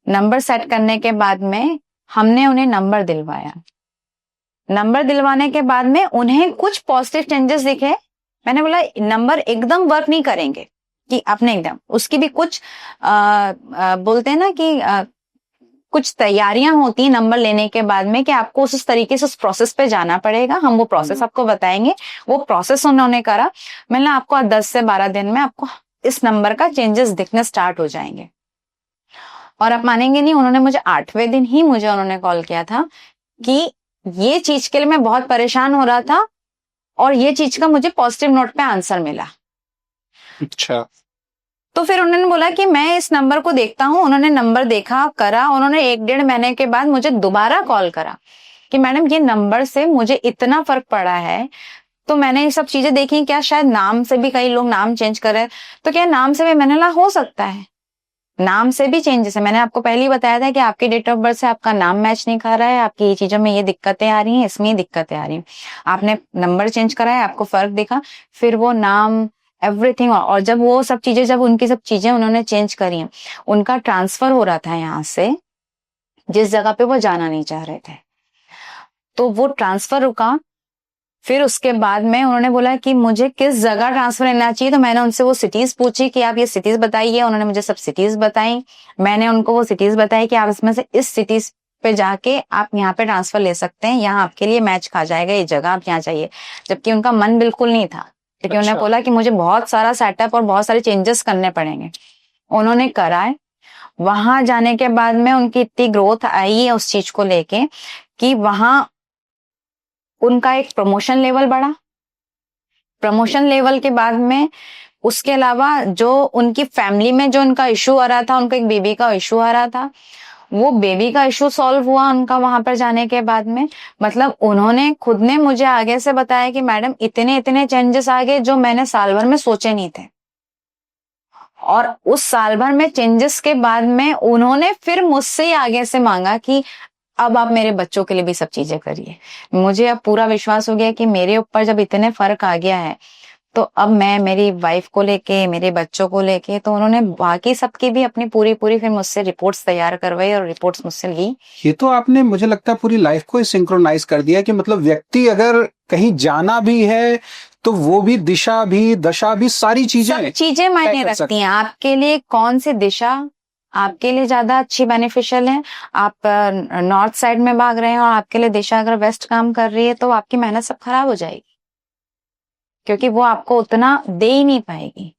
नंबर सेट करने के बाद में हमने उन्हें नंबर दिलवाया। नंबर दिलवाने के बाद में उन्हें कुछ पॉजिटिव चेंजेस दिखे। मैंने बोला नंबर एकदम वर्क नहीं करेंगे कि आपने एकदम, उसकी भी कुछ बोलते हैं ना कि कुछ तैयारियां होती हैं नंबर लेने के बाद में, कि आपको उस तरीके से उस प्रोसेस पे जाना पड़ेगा, हम वो प्रोसेस आपको बताएंगे। वो प्रोसेस उन्होंने करा। मैंने आपको 10 से 12 दिन में आपको इस नंबर का चेंजेस दिखने स्टार्ट हो जाएंगे। और आप मानेंगे नहीं, उन्होंने मुझे 8वें दिन ही उन्होंने कॉल किया था कि ये चीज के लिए मैं बहुत परेशान हो रहा था और ये चीज का मुझे पॉजिटिव नोट पे आंसर मिला। अच्छा, तो फिर उन्होंने बोला कि मैं इस नंबर को देखता हूं। उन्होंने नंबर देखा, करा, उन्होंने 1-1.5 महीने के बाद मुझे दोबारा कॉल करा कि मैडम ये नंबर से मुझे इतना फर्क पड़ा है। तो मैंने ये सब चीजें देखी, क्या शायद नाम से भी कई लोग नाम चेंज कर रहे हैं, तो क्या नाम से भी, मैंने बोला हो सकता है नाम से भी चेंजेस है। मैंने आपको पहले ही बताया था कि आपकी डेट ऑफ बर्थ से आपका नाम मैच नहीं खा रहा है, आपकी ये चीजों में ये दिक्कतें आ रही हैं, इसमें ये दिक्कतें आ रही हैं। आपने नंबर चेंज करा है, आपको फर्क दिखा, फिर वो नाम एवरीथिंग। और जब वो सब चीजें, जब उनकी सब चीजें उन्होंने चेंज करी हैं, उनका ट्रांसफर हो रहा था यहाँ से जिस जगह पे वो जाना नहीं चाह रहे थे, तो वो ट्रांसफर रुका। फिर उसके बाद में उन्होंने बोला कि मुझे किस जगह ट्रांसफर लेना चाहिए, तो मैंने उनसे वो सिटीज पूछी कि आप ये सिटीज बताइए। उन्होंने मुझे सब सिटीज बताई। मैंने उनको वो सिटीज बताई कि आप इसमें से इस सिटीज पे जाके आप यहाँ पे ट्रांसफर ले सकते हैं, यहाँ आपके लिए मैच खा जाएगा, ये जगह आप यहाँ चाहिए। जबकि उनका मन बिल्कुल नहीं था, क्योंकि उन्होंने बोला कि मुझे बहुत सारा सेटअप और बहुत सारे चेंजेस करने पड़ेंगे। उन्होंने कराए। वहां जाने के बाद में उनकी इतनी ग्रोथ आई है उस चीज को लेके कि वहां उनका एक प्रमोशन लेवल बढ़ा। प्रमोशन लेवल के बाद में उसके अलावा जो उनकी फैमिली में जो उनका इशू आ रहा था, उनको एक बेबी का इशू आ रहा था, वो बेबी का इशू सॉल्व हुआ उनका वहां पर जाने के बाद में। मतलब उन्होंने खुद ने मुझे आगे से बताया कि मैडम इतने इतने चेंजेस आ गए जो मैंने साल भर में सोचे नहीं थे। और उस साल भर में चेंजेस के बाद में उन्होंने फिर मुझसे ही आगे से मांगा कि अब आप मेरे बच्चों के लिए भी सब चीजें करिए। मुझे अब पूरा विश्वास हो गया कि मेरे ऊपर जब इतने फर्क आ गया है, तो अब मैं मेरी वाइफ को लेके, मेरे बच्चों को लेके, तो उन्होंने बाकी सबकी भी अपनी पूरी फिर मुझसे रिपोर्ट्स तैयार करवाई और रिपोर्ट्स मुझसे ली। ये तो आपने मुझे लगता है पूरी लाइफ को सिंक्रोनाइज कर दिया कि मतलब व्यक्ति अगर कहीं जाना भी है तो वो भी दिशा भी, दशा भी, सारी चीजें मायने रखती हैं। आपके लिए कौन सी दिशा आपके लिए ज्यादा अच्छी बेनिफिशियल है। आप नॉर्थ साइड में भाग रहे हैं और आपके लिए दिशा अगर वेस्ट काम कर रही है, तो आपकी मेहनत सब खराब हो जाएगी, क्योंकि वो आपको उतना दे ही नहीं पाएगी।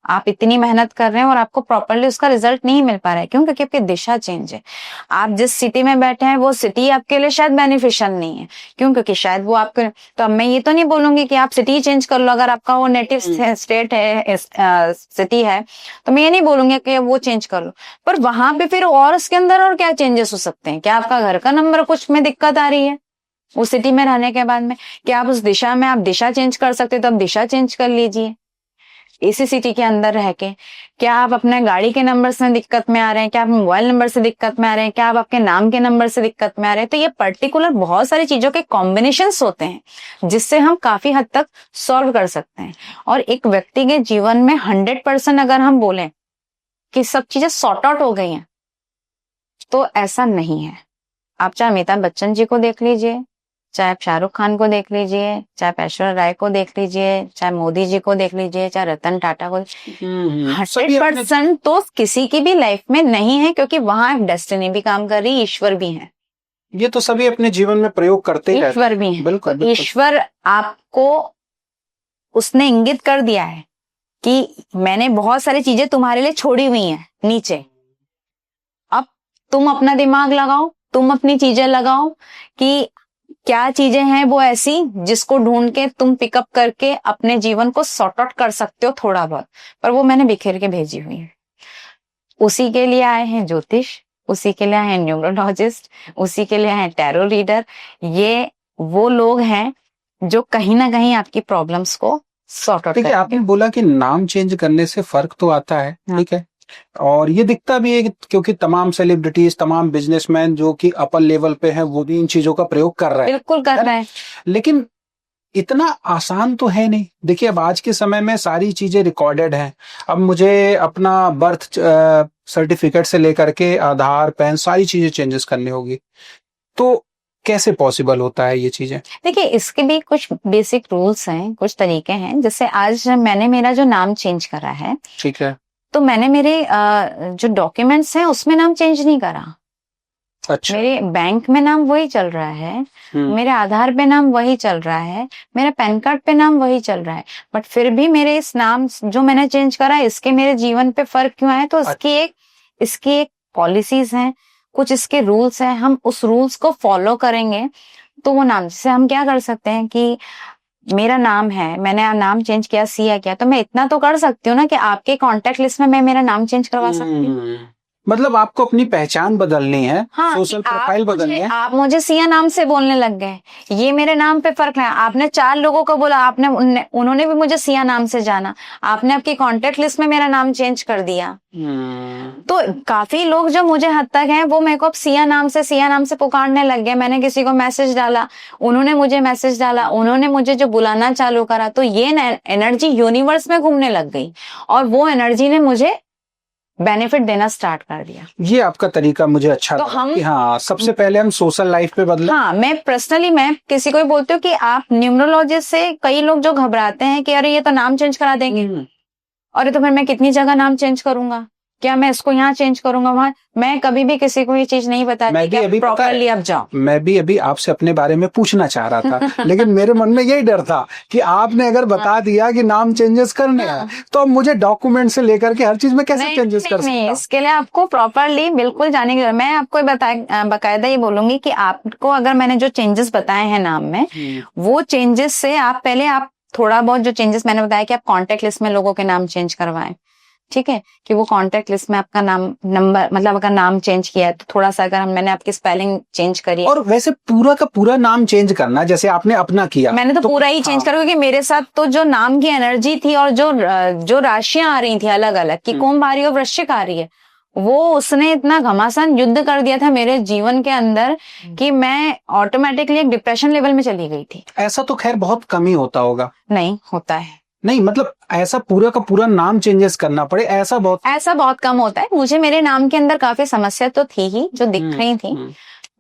आप इतनी मेहनत कर रहे हैं और आपको प्रॉपरली उसका रिजल्ट नहीं मिल पा रहा है। क्यों? क्योंकि आपकी दिशा चेंज है। आप जिस सिटी में बैठे हैं वो सिटी आपके लिए शायद बेनिफिशियल नहीं है। क्यों? क्योंकि शायद वो आपके, तो अब मैं ये तो नहीं बोलूंगी कि आप सिटी चेंज कर लो, अगर आपका वो नेटिव स्टेट है, सिटी है, तो मैं ये नहीं बोलूंगी कि वो चेंज कर लो। पर वहां पे फिर और उसके अंदर और क्या चेंजेस हो सकते हैं? क्या आपका घर का नंबर कुछ में दिक्कत आ रही है उस सिटी में रहने के बाद में? क्या आप उस दिशा में आप दिशा चेंज कर सकते, तो आप दिशा चेंज कर लीजिए इसी सिटी के अंदर रह के। क्या आप अपने गाड़ी के नंबर से दिक्कत में आ रहे हैं? क्या आप मोबाइल नंबर से दिक्कत में आ रहे हैं? क्या आप आपके नाम के नंबर से दिक्कत में आ रहे हैं? तो ये पर्टिकुलर बहुत सारी चीजों के कॉम्बिनेशंस होते हैं जिससे हम काफी हद तक सॉल्व कर सकते हैं। और एक व्यक्ति के जीवन में 100% अगर हम बोलें कि सब चीजें सॉर्ट आउट हो गई हैं, तो ऐसा नहीं है। आप चाहे अमिताभ बच्चन जी को देख लीजिए, चाहे आप शाहरुख खान को देख लीजिए, चाहे ऐश्वर्या राय को देख लीजिए, चाहे मोदी जी को देख लीजिए, चाहे रतन टाटा को, 100% तो किसी की भी लाइफ में नहीं है, क्योंकि वहां डेस्टिनी भी काम कर रही है, ईश्वर भी है। ये तो सभी अपने जीवन में प्रयोग करते हैं। ईश्वर भी है। बिल्कुल, बिल्कुल। ईश्वर आपको उसने इंगित कर दिया है कि मैंने बहुत सारी चीजें तुम्हारे लिए छोड़ी हुई हैं नीचे, अब तुम अपना दिमाग लगाओ, तुम अपनी चीजें लगाओ कि क्या चीजें हैं वो ऐसी जिसको ढूंढ के तुम पिकअप करके अपने जीवन को सॉर्ट आउट कर सकते हो थोड़ा बहुत। पर वो मैंने बिखेर के भेजी हुई है। उसी के लिए आए हैं ज्योतिष, उसी के लिए आए हैं न्यूमरोलॉजिस्ट, उसी के लिए आए हैं टैरो रीडर। ये वो लोग हैं जो कहीं ना कहीं आपकी प्रॉब्लम्स को सॉर्ट आउट देखिए, आपने बोला कि नाम चेंज करने से फर्क तो आता है, ठीक है, और ये दिखता भी है क्योंकि तमाम सेलिब्रिटीज, तमाम बिजनेसमैन जो कि अपर लेवल पे हैं, वो भी इन चीजों का प्रयोग कर रहे हैं। बिल्कुल कर रहे हैं। लेकिन इतना आसान तो है नहीं। देखिए, अब आज के समय में सारी चीजें रिकॉर्डेड हैं। अब मुझे अपना बर्थ सर्टिफिकेट से लेकर के आधार, पैन, सारी चीजें चेंजेस करनी होगी, तो कैसे पॉसिबल होता है ये चीजें? देखिए, इसके भी कुछ बेसिक रूल्स हैं, कुछ तरीके हैं। जैसे आज मैंने मेरा जो नाम चेंज करा है, ठीक है, तो मैंने मेरे जो डॉक्यूमेंट्स हैं उसमें नाम चेंज नहीं करा। अच्छा। मेरे बैंक में नाम वही चल रहा है, मेरे आधार पे नाम वही चल रहा है, मेरे पैन कार्ड पे नाम वही चल रहा है, बट फिर भी मेरे इस नाम जो मैंने चेंज करा है, इसके मेरे जीवन पे फर्क क्यों आया? तो इसकी एक पॉलिसीज हैं, कुछ इसके रूल्स हैं। हम उस रूल्स को फॉलो करेंगे तो वो नाम, जैसे हम क्या कर सकते हैं कि मेरा नाम है, मैंने नाम चेंज किया, सिया किया, तो मैं इतना तो कर सकती हूँ ना कि आपके कॉन्टेक्ट लिस्ट में मैं मेरा नाम चेंज करवा सकती हूँ। मतलब आपको अपनी पहचान बदलनी है, हाँ, सोशल प्रोफाइल बदलनी है। आप मुझे सिया नाम से बोलने लग गए, ये मेरे नाम पे फर्क है। आपने 4 लोगों को बोला, उन्होंने भी मुझे सिया नाम से जाना, आपने आपकी कांटेक्ट लिस्ट में मेरा नाम चेंज कर दिया। तो काफी लोग जो मुझे हद तक हैं, वो मेरे को अब सिया नाम से पुकारने लग गए। मैंने किसी को मैसेज डाला, उन्होंने मुझे मैसेज डाला, उन्होंने मुझे जो बुलाना चालू करा, तो ये एनर्जी यूनिवर्स में घूमने लग गई और वो एनर्जी ने मुझे बेनिफिट देना स्टार्ट कर दिया। ये आपका तरीका मुझे अच्छा तो लगा कि हाँ, सबसे पहले हम सोशल लाइफ पे बदले। हाँ, मैं पर्सनली मैं किसी को भी बोलती हूँ कि आप न्यूमरोलॉजिस्ट से, कई लोग जो घबराते हैं कि अरे ये तो नाम चेंज करा देंगे, और तो फिर मैं कितनी जगह नाम चेंज करूंगा, क्या मैं इसको यहाँ चेंज करूंगा वहां, मैं कभी भी किसी को ये चीज नहीं बताती कि आप प्रॉपरली अब जाओ। मैं भी अभी आपसे अपने बारे में पूछना चाह रहा था लेकिन मेरे मन में यही डर था कि आपने अगर बता दिया कि नाम चेंजेस करने हैं, तो अब मुझे डॉक्यूमेंट से लेकर के हर चीज में कैसे चेंजेस कर सकता हूं? इसके लिए आपको प्रॉपरली बिल्कुल जाने की, मैं आपको बकायदा ये बोलूंगी कि आपको अगर मैंने जो चेंजेस बताए हैं नाम में, वो चेंजेस से आप थोड़ा बहुत जो चेंजेस मैंने बताया कि आप कॉन्टेक्ट लिस्ट में लोगों के नाम चेंज करवाएं, ठीक है, कि वो कॉन्टेक्ट लिस्ट में आपका नाम, नंबर, मतलब अगर नाम चेंज किया है तो थोड़ा सा, अगर मैंने आपकी स्पेलिंग चेंज करी, और वैसे पूरा का पूरा नाम चेंज करना जैसे आपने अपना किया, मैंने तो पूरा ही चेंज करा, क्योंकि मेरे साथ तो जो नाम की एनर्जी थी और जो राशियां आ रही थी अलग अलग, कि कुंभ आ रही है और वृश्चिक आ रही है, वो उसने इतना घमासान युद्ध कर दिया था मेरे जीवन के अंदर कि मैं ऑटोमेटिकली एक डिप्रेशन लेवल में चली गई थी। ऐसा तो खैर बहुत कम ही होता होगा। नहीं होता है, नहीं, मतलब ऐसा पूरा का पूरा नाम चेंजेस करना पड़े, ऐसा बहुत कम होता है। मुझे मेरे नाम के अंदर काफी समस्या तो थी ही, जो दिख रही थी।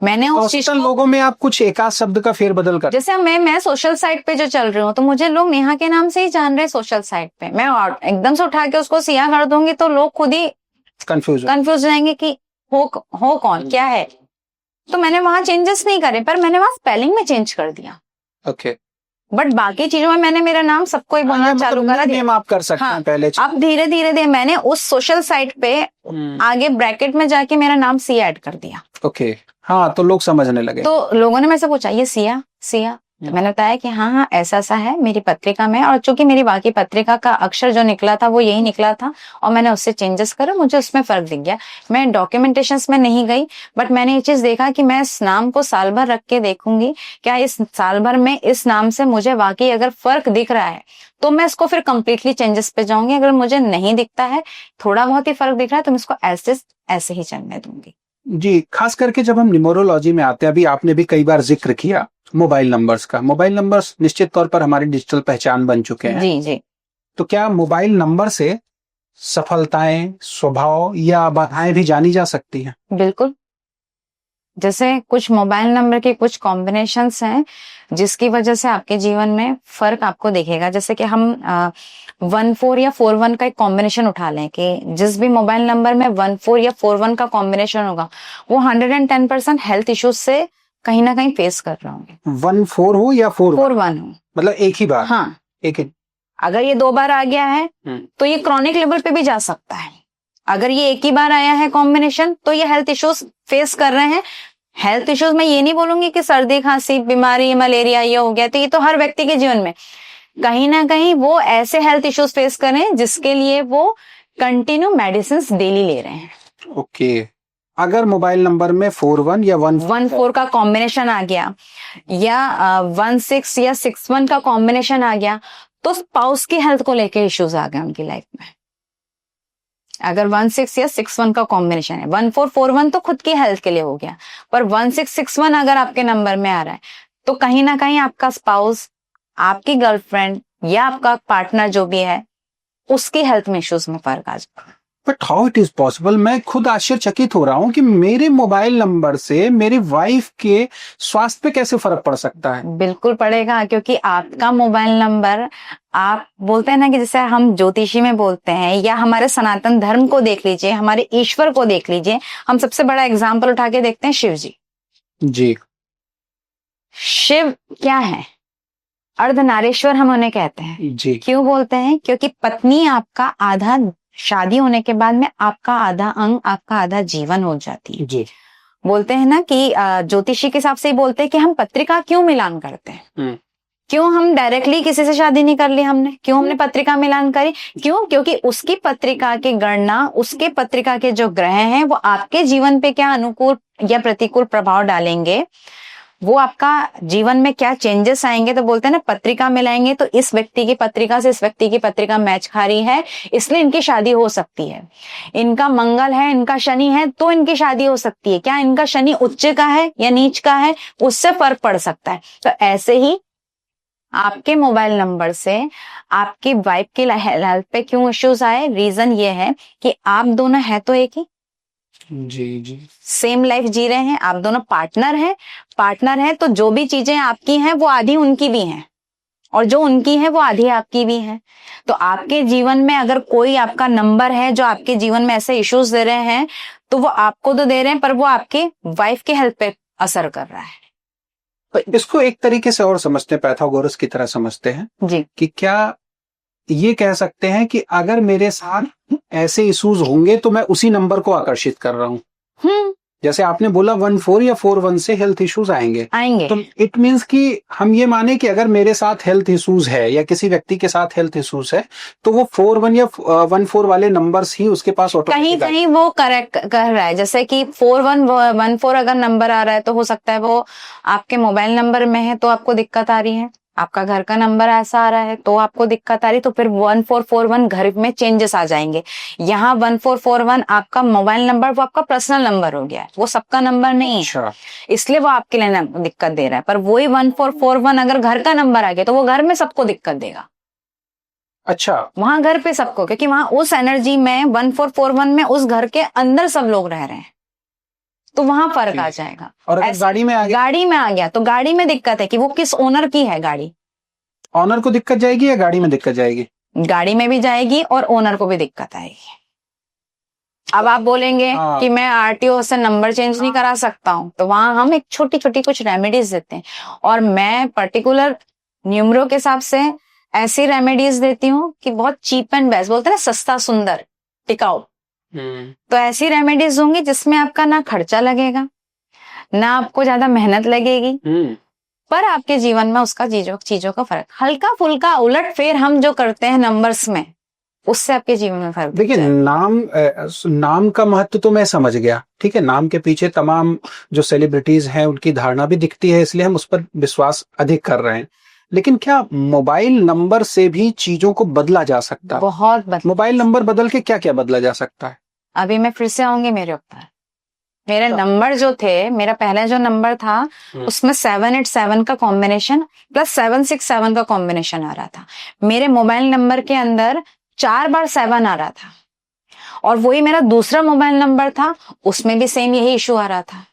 मैंने उस चीज को, लोगों में आप कुछ एकाध शब्द का फेरबदल कर, जैसे मैं सोशल साइट पे जो चल रही हूँ, तो मुझे लोग नेहा के नाम से ही जान रहे हैं सोशल साइट पे। मैं एकदम से उठा के उसको सिया कर दूंगी तो लोग खुद ही कंफ्यूज रहेंगे कि हो कौन, क्या है। तो मैंने वहां चेंजेस नहीं करे, पर मैंने वहां स्पेलिंग में चेंज कर दिया। ओके। बट बाकी चीजों में मैंने मेरा नाम सबको ही बोलना चालू करा। नेम आप कर सकते हैं पहले। अब धीरे धीरे मैंने उस सोशल साइट पे आगे ब्रैकेट में जाके मेरा नाम सिया ऐड कर दिया। ओके, हाँ, तो लोग समझने लगे। तो लोगों ने मेरे से पूछा ये सिया सिया, तो मैंने बताया कि हाँ ऐसा ऐसा है मेरी पत्रिका में, और चूंकि मेरी बाकी पत्रिका का अक्षर जो निकला था वो यही निकला था और मैंने उससे चेंजेस करे, मुझे उसमें फर्क दिख गया। मैं डॉक्यूमेंटेशंस में नहीं गई, बट मैंने ये चीज देखा कि मैं इस नाम को साल भर रख के देखूंगी, क्या इस साल भर में इस नाम से मुझे वाकई अगर फर्क दिख रहा है तो मैं इसको फिर कंप्लीटली चेंजेस पे जाऊंगी। अगर मुझे नहीं दिखता है, थोड़ा बहुत ही फर्क दिख रहा है, तो मैं इसको ऐसे ही चलने दूंगी। जी, खास करके जब हम न्यूमरोलॉजी में आते हैं, अभी आपने भी कई बार जिक्र किया मोबाइल नंबर्स का। मोबाइल नंबर्स निश्चित तौर पर हमारी डिजिटल पहचान बन चुके हैं। जी जी। तो क्या मोबाइल नंबर से सफलताएं, स्वभाव या बाधाएं भी जानी जा सकती हैं? बिल्कुल। जैसे कुछ मोबाइल नंबर के कुछ कॉम्बिनेशंस हैं जिसकी वजह से आपके जीवन में फर्क आपको दिखेगा। जैसे कि हम 14 या 41 का एक कॉम्बिनेशन उठा लें कि जिस भी मोबाइल नंबर में 14 या 41 का कॉम्बिनेशन होगा वो 110% हेल्थ इश्यूज से कहीं ना कहीं फेस कर रहे होंगे। 14 हो या 41 हो, मतलब एक ही बार? हाँ, एक ही। अगर ये 2 बार आ गया है तो ये क्रॉनिक लेवल पे भी जा सकता है। अगर ये एक ही बार आया है कॉम्बिनेशन तो ये हेल्थ इश्यूज फेस कर रहे हैं। हेल्थ इश्यूज मैं ये नहीं बोलूंगी कि सर्दी खांसी बीमारी मलेरिया ये हो गया, तो ये तो हर व्यक्ति के जीवन में कहीं ना कहीं वो ऐसे हेल्थ इश्यूज फेस कर रहे हैं जिसके लिए वो कंटिन्यू मेडिसिन डेली ले रहे हैं। ओके, अगर मोबाइल नंबर में 41 या 14 का कॉम्बिनेशन आ गया या 16 या 61 का कॉम्बिनेशन आ गया तो स्पाउस की हेल्थ को लेकर इश्यूज आ गए उनकी लाइफ में। अगर 16 या 61 का कॉम्बिनेशन है, 1441 तो खुद की हेल्थ के लिए हो गया, पर 1661 अगर आपके नंबर में आ रहा है तो कहीं ना कहीं आपका स्पाउस, आपकी गर्लफ्रेंड या आपका पार्टनर जो भी है उसकी हेल्थ में इश्यूज में फर्क आ जाएगा। But how it is possible? मैं खुद आश्चर्यचकित हो रहा हूँ कि मेरे मोबाइल नंबर से मेरी वाइफ के स्वास्थ्य पे कैसे फर्क पड़ सकता है। बिल्कुल पड़ेगा, क्योंकि आपका मोबाइल नंबर, आप बोलते हैं ना कि जैसे हम ज्योतिषी में बोलते हैं या हमारे सनातन धर्म को देख लीजिए, हमारे ईश्वर को देख लीजिए। हम सबसे बड़ा एग्जाम्पल उठा के देखते हैं शिव जी। जी, शिव क्या है? अर्धनारीश्वर हम उन्हें कहते हैं। जी, क्यों बोलते हैं? क्योंकि पत्नी आपका आधा, शादी होने के बाद में आपका आधा अंग, आपका आधा जीवन हो जाती है। जी। बोलते हैं ना कि ज्योतिषी के हिसाब से ही बोलते हैं कि हम पत्रिका क्यों मिलान करते हैं। क्यों हम डायरेक्टली किसी से शादी नहीं कर ली हमने, क्यों हमने पत्रिका मिलान करी? क्यों? क्योंकि उसकी पत्रिका की गणना, उसके पत्रिका के जो ग्रह हैं वो आपके जीवन पे क्या अनुकूल या प्रतिकूल प्रभाव डालेंगे, वो आपका जीवन में क्या चेंजेस आएंगे। तो बोलते हैं ना पत्रिका मिलाएंगे तो इस व्यक्ति की पत्रिका से इस व्यक्ति की पत्रिका मैच खा रही है, इसलिए इनकी शादी हो सकती है। इनका मंगल है, इनका शनि है, तो इनकी शादी हो सकती है। क्या इनका शनि उच्च का है या नीच का है, उससे फर्क पड़ सकता है। तो ऐसे ही आपके मोबाइल नंबर से आपकी वाइफ की हेल्थ पे क्यों इश्यूज आए, रीजन ये है कि आप दोनों है तो एक ही, जी, जी, सेम लाइफ जी रहे हैं, आप दोनों पार्टनर हैं, तो जो भी चीजें आपकी हैं वो आधी उनकी भी हैं और जो उनकी है वो आधी आपकी भी है। तो आपके जीवन में अगर कोई आपका नंबर है जो आपके जीवन में ऐसे इश्यूज दे रहे हैं तो वो आपको तो दे रहे हैं, पर वो आपके वाइफ के हेल्थ पे असर कर रहा है। तो इसको एक तरीके से और समझते हैं, पैथागोरस की तरह समझते हैं जी, कि क्या ये कह सकते हैं कि अगर मेरे साथ ऐसे इश्यूज होंगे तो मैं उसी नंबर को आकर्षित कर रहा हूँ। जैसे आपने बोला 14 या 41 से हेल्थ इश्यूज आएंगे, तो इट मींस कि हम ये माने कि अगर मेरे साथ हेल्थ इश्यूज है या किसी व्यक्ति के साथ हेल्थ इश्यूज है तो वो 41 या 14 वाले नंबर्स ही उसके पास कहीं कहीं वो करेक्ट कर रहा है। जैसे कि 4114 अगर नंबर आ रहा है तो हो सकता है वो आपके मोबाइल नंबर में है तो आपको दिक्कत आ रही है, आपका घर का नंबर ऐसा आ रहा है तो आपको दिक्कत आ रही है, तो फिर 1441 घर में चेंजेस आ जाएंगे। यहाँ 1441 आपका मोबाइल नंबर वो आपका पर्सनल नंबर हो गया है, वो सबका नंबर नहीं है, इसलिए वो आपके लिए दिक्कत दे रहा है। पर वही 1441 अगर घर का नंबर आ गया तो वो घर में सबको दिक्कत देगा। अच्छा, वहां घर पे सबको, क्योंकि वहां उस एनर्जी में 1441 में उस घर के अंदर सब लोग रह रहे हैं, तो वहां फर्क आ जाएगा। और अगर गाड़ी में आ गया तो गाड़ी में दिक्कत है कि वो किस ओनर की है गाड़ी। ऑनर को दिक्कत जाएगी या गाड़ी में दिक्कत जाएगी? गाड़ी में भी जाएगी और ओनर को भी दिक्कत आएगी। अब आप बोलेंगे कि मैं आरटीओ से नंबर चेंज नहीं करा सकता हूं, तो वहां हम एक छोटी छोटी कुछ रेमेडीज देते हैं और मैं पर्टिकुलर न्यूमरो के हिसाब से ऐसी रेमेडीज देती हूँ कि बहुत चीप एंड बेस्ट, बोलते हैं ना, सस्ता सुंदर टिकाऊ। तो ऐसी रेमेडीज होंगी जिसमें आपका ना खर्चा लगेगा, ना आपको ज्यादा मेहनत लगेगी, पर आपके जीवन में उसका चीजों का फर्क, हल्का फुल्का उलट फेर हम जो करते हैं नंबर्स में, उससे आपके जीवन में फर्क। देखिए, नाम का महत्व तो मैं समझ गया, ठीक है, नाम के पीछे तमाम जो सेलिब्रिटीज हैं उनकी धारणा भी दिखती है, इसलिए हम उस पर विश्वास अधिक कर रहे हैं। लेकिन क्या मोबाइल नंबर से भी चीजों को बदला जा सकता है? बहुत मोबाइल नंबर बदल के क्या क्या बदला जा सकता है? अभी मैं फिर से आऊंगी मेरे ऊपर। मेरे नंबर जो थे, मेरा पहला जो नंबर था उसमें 787 का कॉम्बिनेशन प्लस 767 का कॉम्बिनेशन आ रहा था। मेरे मोबाइल नंबर के अंदर 4 बार 7 आ रहा था, और वही मेरा दूसरा मोबाइल नंबर था, उसमें भी सेम यही इशू आ रहा था।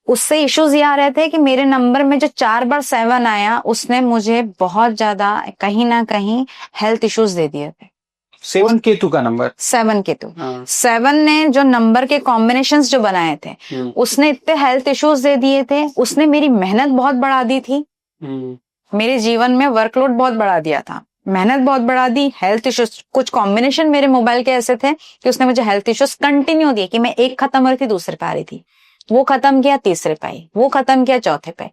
उससे इश्यूज ये आ रहे थे कि मेरे नंबर में जो 4 बार 7 आया, उसने मुझे बहुत ज्यादा कहीं ना कहीं हेल्थ इश्यूज दे दिए थे। 7 केतु का नंबर, 7 केतु, 7 ने जो नंबर के कॉम्बिनेशंस जो बनाए थे, उसने इतने हेल्थ इश्यूज दे दिए थे। उसने मेरी मेहनत बहुत बढ़ा दी थी, मेरे जीवन में वर्कलोड बहुत बढ़ा दिया था, मेहनत बहुत बढ़ा दी, हेल्थ इश्यूज, कुछ कॉम्बिनेशन मेरे मोबाइल के ऐसे थे कि उसने मुझे हेल्थ इश्यूज कंटिन्यू दिए कि मैं एक खत्म हो रही थी दूसरे पे आ रही थी, वो खत्म किया तीसरे पे आई, वो खत्म किया चौथे पे।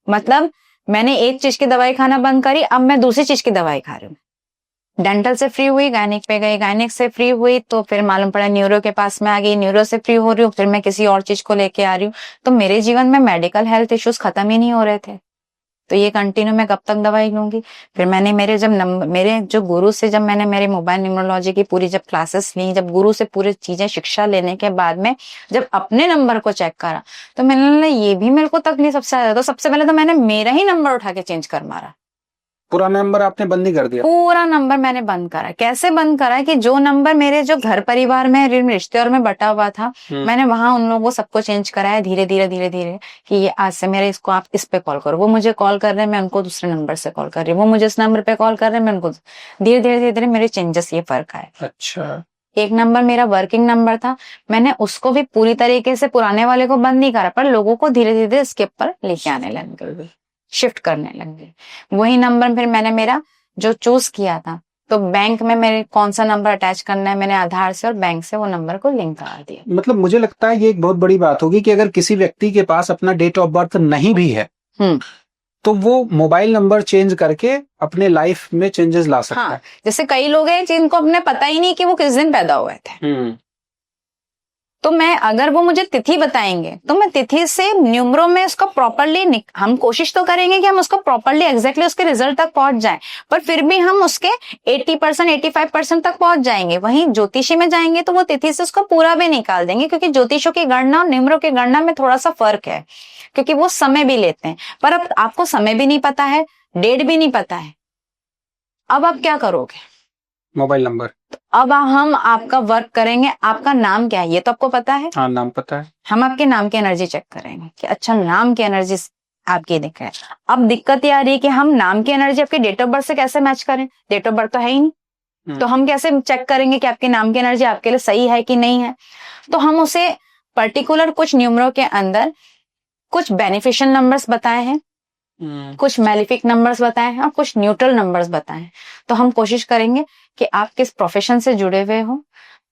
मतलब मैंने एक चीज की दवाई खाना बंद करी, अब मैं दूसरी चीज की दवाई खा रही हूँ। डेंटल से फ्री हुई, गायनिक पे गई, गायनिक से फ्री हुई तो फिर मालूम पड़ा न्यूरो के पास में आ गई, न्यूरो से फ्री हो रही हूँ, फिर मैं किसी और चीज को लेके आ रही हूँ। तो मेरे जीवन में मेडिकल हेल्थ इश्यूज खत्म ही नहीं हो रहे थे। तो ये कंटिन्यू मैं कब तक दवाई लूंगी? फिर मैंने मेरे जो गुरु से जब मैंने मेरी मोबाइल न्यूमरोलॉजी की पूरी जब क्लासेस ली, जब गुरु से पूरी चीजें शिक्षा लेने के बाद में जब अपने नंबर को चेक करा, तो मैंने ये भी मेरे को तकलीफ सबसे ज्यादा। तो सबसे पहले तो मैंने मेरा ही नंबर उठा के चेंज कर मारा। पुराना नंबर आपने बंद नहीं कर दिया? पूरा नंबर मैंने बंद करा। कैसे बंद करा कि जो नंबर मेरे जो घर परिवार में रिश्तेदार में बटा हुआ था, मैंने वहां उन लोगों को सबको चेंज कराया धीरे धीरे धीरे धीरे कि ये आज से मेरे इसको आप इस पे कॉल करो। वो मुझे कॉल कर रहे हैं, मैं उनको दूसरे नंबर से कॉल कर रही हूँ, वो मुझे इस नंबर पे कॉल कर रहे हैं, मैं उनको धीरे धीरे धीरे धीरे मेरे चेंजेस ये फर्क आए। अच्छा। एक नंबर मेरा वर्किंग नंबर था, मैंने उसको भी पूरी तरीके से पुराने वाले को बंद नहीं करा, पर लोगों को धीरे धीरे इसके ऊपर लेके आने लगे, शिफ्ट करने लगे। वही नंबर फिर मैंने मेरा जो चूज किया था, तो बैंक में मेरे कौन सा नंबर अटैच करना है, मैंने आधार से और बैंक से वो नंबर को लिंक करा दिया। मतलब मुझे लगता है ये एक बहुत बड़ी बात होगी कि अगर किसी व्यक्ति के पास अपना डेट ऑफ बर्थ नहीं भी है, तो वो मोबाइल नंबर चेंज करके अपने लाइफ में चेंजेस ला सकता है। जैसे कई लोग हैं जिनको अपने पता ही नहीं कि वो किस दिन पैदा हुए थे, तो मैं अगर वो मुझे तिथि बताएंगे तो मैं तिथि से न्यूमरो में उसको प्रॉपरली, हम कोशिश तो करेंगे कि हम उसको प्रॉपरली एग्जैक्टली उसके रिजल्ट तक पहुंच जाएं, पर फिर भी हम उसके 80% 85% तक पहुंच जाएंगे। वहीं ज्योतिषी में जाएंगे तो वो तिथि से उसको पूरा भी निकाल देंगे, क्योंकि ज्योतिषों की गणना और न्यूमरो की गणना में थोड़ा सा फर्क है, क्योंकि वो समय भी लेते हैं। पर अब आपको समय भी नहीं पता है, डेट भी नहीं पता है, अब आप क्या करोगे? Mobile number. तो अब हम आपका वर्क करेंगे। आपका नाम क्या है ये तो आपको पता है? हाँ, नाम पता है। हम आपके नाम की एनर्जी चेक करेंगे कि अच्छा नाम की एनर्जी आपकी दिख रहा है। अब दिक्कत ये आ रही है कि हम नाम की एनर्जी आपके डेट ऑफ बर्थ से कैसे मैच करें? डेट ऑफ बर्थ तो है ही नहीं, तो हम कैसे चेक करेंगे कि आपके नाम की एनर्जी आपके लिए सही है कि नहीं है? तो हम उसे पर्टिकुलर कुछ न्यूमरो के अंदर कुछ बेनिफिशियल नंबर्स बताए हैं, कुछ मैलिफिक नंबर्स बताए हैं और कुछ न्यूट्रल नंबर्स बताए हैं। तो हम कोशिश करेंगे कि आप किस प्रोफेशन से जुड़े हुए हो,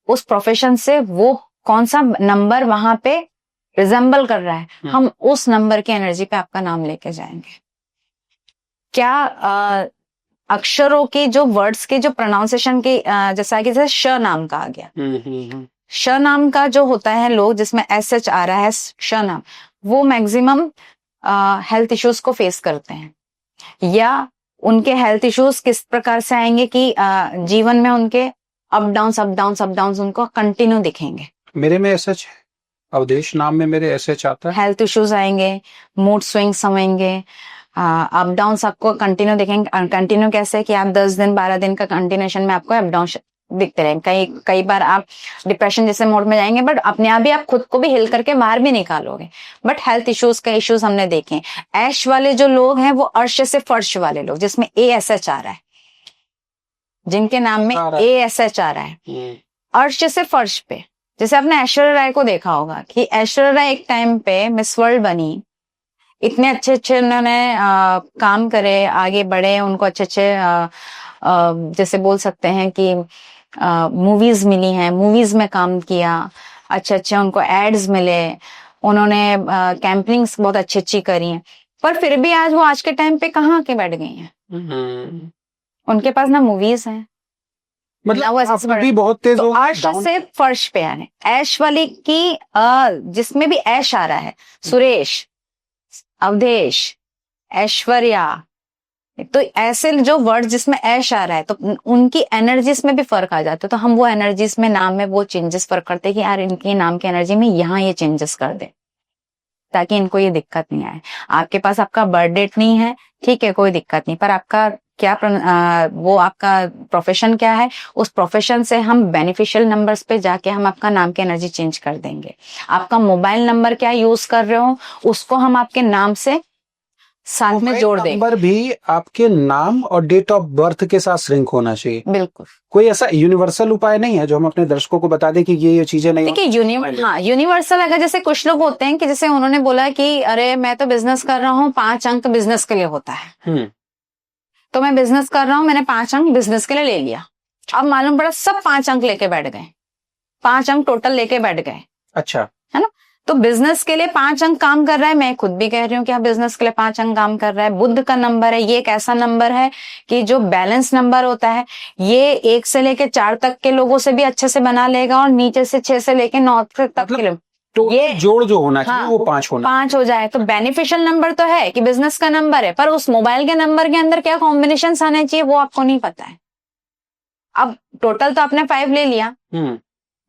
उस प्रोफेशन से वो कौन सा नंबर वहां पे रिजेंबल कर रहा है, हम उस नंबर की एनर्जी पे आपका नाम लेके जाएंगे। क्या अक्षरों के जो वर्ड्स के जो प्रोनाउंसिएशन के जैसा कि जैसे श नाम का आ गया, श नाम का जो होता है लोग जिसमें एस आ रहा है श नाम, वो मैक्सिमम हेल्थ इश्यूज को फेस करते हैं, या उनके हेल्थ इश्यूज किस प्रकार से आएंगे कि जीवन में उनके अप डाउन उनको कंटिन्यू दिखेंगे। मेरे में एसएच है, अवधेश नाम में मेरे एसएच आता है। हेल्थ इश्यूज आएंगे, मूड स्विंग्स आएंगे, अप डाउन आपको कंटिन्यू दिखेंगे। कंटिन्यू कैसे कि आप 10 दिन 12 दिन का कंटिन्यूशन में आपको अप डाउन दिखते रहेंगे। कई बार आप डिप्रेशन जैसे मोड में जाएंगे, बट अपने आप भी आप खुद को भी हिल करके बाहर भी निकालोगे। बट हेल्थ इश्यूज का इश्यूज हमने देखे। ऐश वाले जो लोग हैं वो अर्श से फर्श वाले लोग, जिसमें ASH आ रहा है, जिनके नाम में ASH आ रहा है, अर्श से फर्श पे। जैसे आपने ऐश्वर्या राय को देखा होगा कि ऐश्वर्या राय एक टाइम पे मिस वर्ल्ड बनी, इतने अच्छे अच्छे उन्होंने काम करे, आगे बढ़े, उनको अच्छे अच्छे जैसे बोल सकते हैं कि मूवीज मिली हैं, मूवीज में काम किया, अच्छे अच्छे उनको एड्स मिले, उन्होंने कैंपेनिंग्स बहुत अच्छी अच्छी करी हैं, पर फिर भी आज वो आज के टाइम पे कहाँ के बैठ गई हैं। उनके पास ना मूवीज हैं, मतलब आप भी बहुत तेज तो हो। अर्श से फर्श पे आने, ऐश वाली की जिसमें भी ऐश आ रहा है, सुरेश, अवधेश, ऐश्वर्या, तो ऐसे जो वर्ड जिसमें ऐश आ रहा है तो उनकी एनर्जीज में भी फर्क आ जाता है। तो हम वो एनर्जीज में नाम में वो चेंजेस फर्क करते हैं कि यार इनके नाम की एनर्जी में यहाँ ये चेंजेस कर दे ताकि इनको ये दिक्कत नहीं आए। आपके पास आपका बर्थ डेट नहीं है, ठीक है, कोई दिक्कत नहीं, पर आपका क्या वो आपका प्रोफेशन क्या है, उस प्रोफेशन से हम बेनिफिशियल नंबर्स पे जाके हम आपका नाम की एनर्जी चेंज कर देंगे। आपका मोबाइल नंबर क्या यूज कर रहे हो उसको हम आपके नाम से साथ में जोड़ देंगे। नंबर भी आपके नाम और डेट ऑफ बर्थ के साथ श्रिंक होना चाहिए। बिल्कुल। कोई ऐसा यूनिवर्सल उपाय नहीं है जो हम अपने दर्शकों को बता दें कि ये चीजें नहीं? देखिए यूनिवर्सल अगर जैसे कुछ लोग होते हैं कि जैसे उन्होंने बोला कि अरे मैं तो बिजनेस कर रहा हूँ, 5 अंक बिजनेस के लिए होता है, तो मैं बिजनेस कर रहा हूँ, मैंने 5 अंक बिजनेस के लिए ले लिया। अब मालूम पड़ा सब 5 अंक लेके बैठ गए, 5 अंक टोटल लेके बैठ गए। अच्छा, है ना? तो बिजनेस के लिए 5 अंक काम कर रहा है, मैं खुद भी कह रही हूँ कि हाँ बिजनेस के लिए 5 अंक काम कर रहा है। बुध का नंबर है, ये एक ऐसा नंबर है कि जो बैलेंस नंबर होता है, ये 1 से लेके 4 तक के लोगों से भी अच्छे से बना लेगा और नीचे से 6 से लेके 9 तक के लोग, ये जोड़ जो होना चाहिए वो 5 होना, 5 हो जाए तो बेनिफिशियल नंबर तो है कि बिजनेस का नंबर है, पर उस मोबाइल के नंबर के अंदर क्या कॉम्बिनेशन आने चाहिए वो आपको नहीं पता है। अब टोटल तो आपने 5 ले लिया,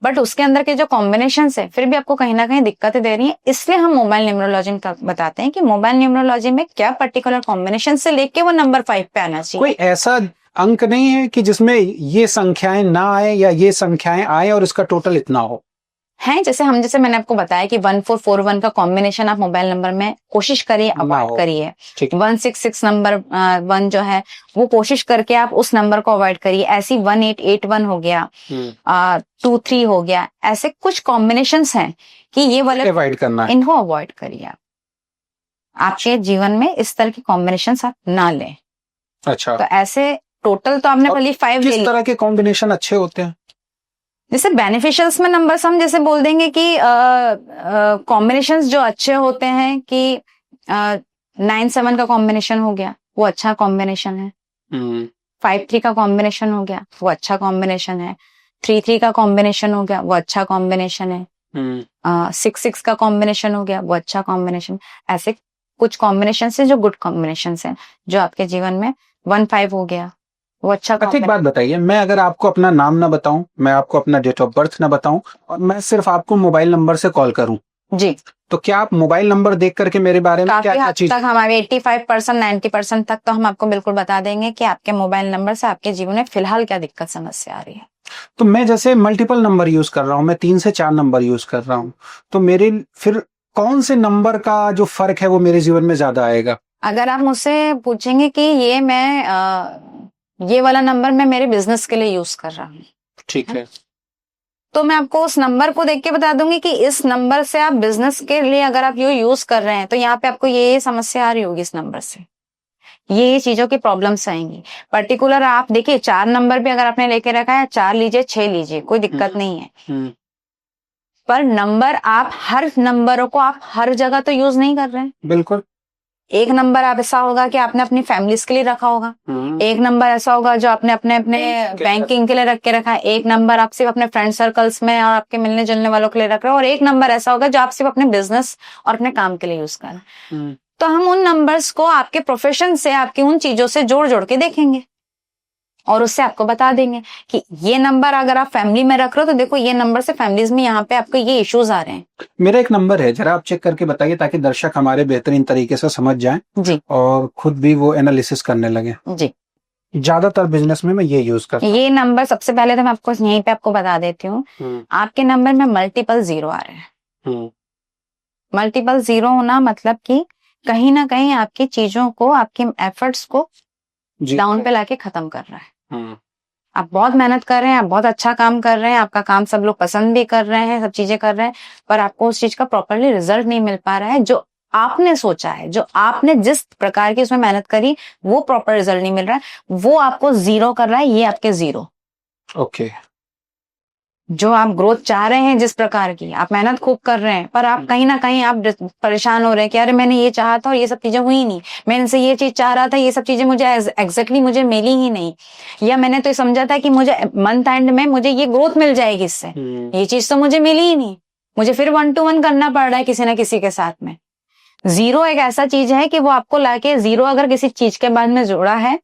बट उसके अंदर के जो कॉम्बिनेशन है फिर भी आपको कहीं ना कहीं दिक्कतें दे रही हैं। इसलिए हम मोबाइल न्यूमरोलॉजी का बताते हैं कि मोबाइल न्यूमरोलॉजी में क्या पर्टिकुलर कॉम्बिनेशन से लेके वो नंबर 5 पे आना चाहिए। कोई ऐसा अंक नहीं है कि जिसमें ये संख्याएं ना आए या ये संख्याएं आए और इसका टोटल इतना हो? हैं जैसे मैंने आपको बताया कि 1441 का कॉम्बिनेशन आप मोबाइल नंबर में कोशिश करिए, अवॉइड करिए। 166 नंबर 1 जो है वो कोशिश करके आप उस नंबर को अवॉइड करिए। ऐसी 1881 हो गया, 23 हो गया, ऐसे कुछ कॉम्बिनेशंस हैं कि ये वाले अवॉइड करना है, इनको अवॉइड करिए। आप आपके जीवन में इस तरह के कॉम्बिनेशंस आप ना लें। अच्छा, तो ऐसे टोटल तो आपने खाली 5 ले लिया। किस तरह के कॉम्बिनेशन अच्छे होते हैं? जैसे बेनिफिशियल्स में नंबर्स हम जैसे बोल देंगे कि कॉम्बिनेशंस जो अच्छे होते हैं कि 9-7 का कॉम्बिनेशन हो गया, वो अच्छा कॉम्बिनेशन है। 5-3 का कॉम्बिनेशन हो गया, वो अच्छा कॉम्बिनेशन है। 3-3 का कॉम्बिनेशन हो गया, वो अच्छा कॉम्बिनेशन है। 6-6 का कॉम्बिनेशन हो गया, वो अच्छा कॉम्बिनेशन। ऐसे कुछ कॉम्बिनेशन है जो गुड कॉम्बिनेशन है जो आपके जीवन में 1-5 हो गया, वो अच्छा। एक बात बताइए, मैं अगर आपको अपना नाम ना बताऊं, मैं आपको अपना डेट ऑफ बर्थ ना बताऊं और मैं सिर्फ आपको मोबाइल नंबर से कॉल करूं जी, तो क्या आप मोबाइल नंबर देख करके मेरे बारे में क्या चीज तक हमारे 85% 90% तक तो हम आपको बिल्कुल बता देंगे कि आपके मोबाइल नंबर से आपके जीवन में फिलहाल क्या दिक्कत समस्या आ रही है। तो मैं जैसे मल्टीपल नंबर यूज कर रहा हूँ, मैं 3 से 4 नंबर यूज कर रहा हूँ, तो मेरे फिर कौन से नंबर का जो फर्क है वो मेरे जीवन में ज्यादा आएगा? अगर आप मुझसे पूछेंगे कि ये वाला नंबर मैं मेरे बिजनेस के लिए यूज कर रहा हूँ, ठीक है, तो मैं आपको उस नंबर को देख के बता दूंगी कि इस नंबर से आप बिजनेस के लिए अगर आप ये यूज कर रहे हैं तो यहाँ पे आपको ये समस्या आ रही होगी, इस नंबर से ये चीजों की प्रॉब्लम्स आएंगी। पर्टिकुलर आप देखिए 4 नंबर भी अगर आपने लेके रखा है, 4 लीजिए 6 लीजिए, कोई दिक्कत नहीं है, पर नंबर आप हर नंबरों को आप हर जगह तो यूज नहीं कर रहे हैं। बिल्कुल। एक नंबर आप ऐसा होगा कि आपने अपनी फैमिलीज के लिए रखा होगा, एक नंबर ऐसा होगा जो आपने अपने बैंकिंग के लिए रख के रखा है, एक नंबर आप सिर्फ अपने फ्रेंड सर्कल्स में और आपके मिलने जुलने वालों के लिए रख रहे हो, और एक नंबर ऐसा होगा जो आप सिर्फ अपने बिजनेस और अपने काम के लिए यूज कर रहे हैं। तो हम उन नंबर्स को आपके प्रोफेशन से, आपकी उन चीजों से जोड़ जोड़ के देखेंगे और उससे आपको बता देंगे कि ये नंबर अगर आप फैमिली में रख रहे हो तो देखो ये नंबर से फैमिलीज में यहाँ पे आपको ये इश्यूज आ रहे हैं। मेरा एक नंबर है, जरा आप चेक करके बताइए ताकि दर्शक हमारे बेहतरीन तरीके से समझ जाएं जी, और खुद भी वो एनालिसिस करने लगे जी। ज्यादातर बिजनेस में मैं ये यूज करता हूँ। ये नंबर सबसे पहले तो मैं आपको यहीं पे आपको बता देती हूँ, आपके नंबर में मल्टीपल 0 आ रहे हैं। मल्टीपल 0 होना मतलब कि कहीं ना कहीं आपकी चीजों को, आपके एफर्ट्स को डाउन पे लाके खत्म कर रहा है। आप बहुत मेहनत कर रहे हैं, आप बहुत अच्छा काम कर रहे हैं, आपका काम सब लोग पसंद भी कर रहे हैं, सब चीजें कर रहे हैं, पर आपको उस चीज का प्रॉपरली रिजल्ट नहीं मिल पा रहा है जो आपने सोचा है, जो आपने जिस प्रकार की उसमें मेहनत करी, वो प्रॉपर रिजल्ट नहीं मिल रहा है, वो आपको जीरो कर रहा है, ये आपके जीरो। ओके। जो आप ग्रोथ चाह रहे हैं, जिस प्रकार की आप मेहनत खूब कर रहे हैं, पर आप कहीं ना कहीं आप परेशान हो रहे हैं कि अरे मैंने ये चाहा था और ये सब चीजें हुई नहीं, मैं इनसे ये चीज चाह रहा था, ये सब चीजें मुझे एग्जैक्टली मुझे मिली ही नहीं, या मैंने तो समझा था कि मुझे मंथ एंड में मुझे ये ग्रोथ मिल जाएगी इससे, ये चीज तो मुझे मिली ही नहीं, मुझे फिर 1-to-1 करना पड़ रहा है किसी ना किसी के साथ में। जीरो एक ऐसा चीज है कि वो आपको लाके, जीरो अगर किसी चीज के बाद में जोड़ा है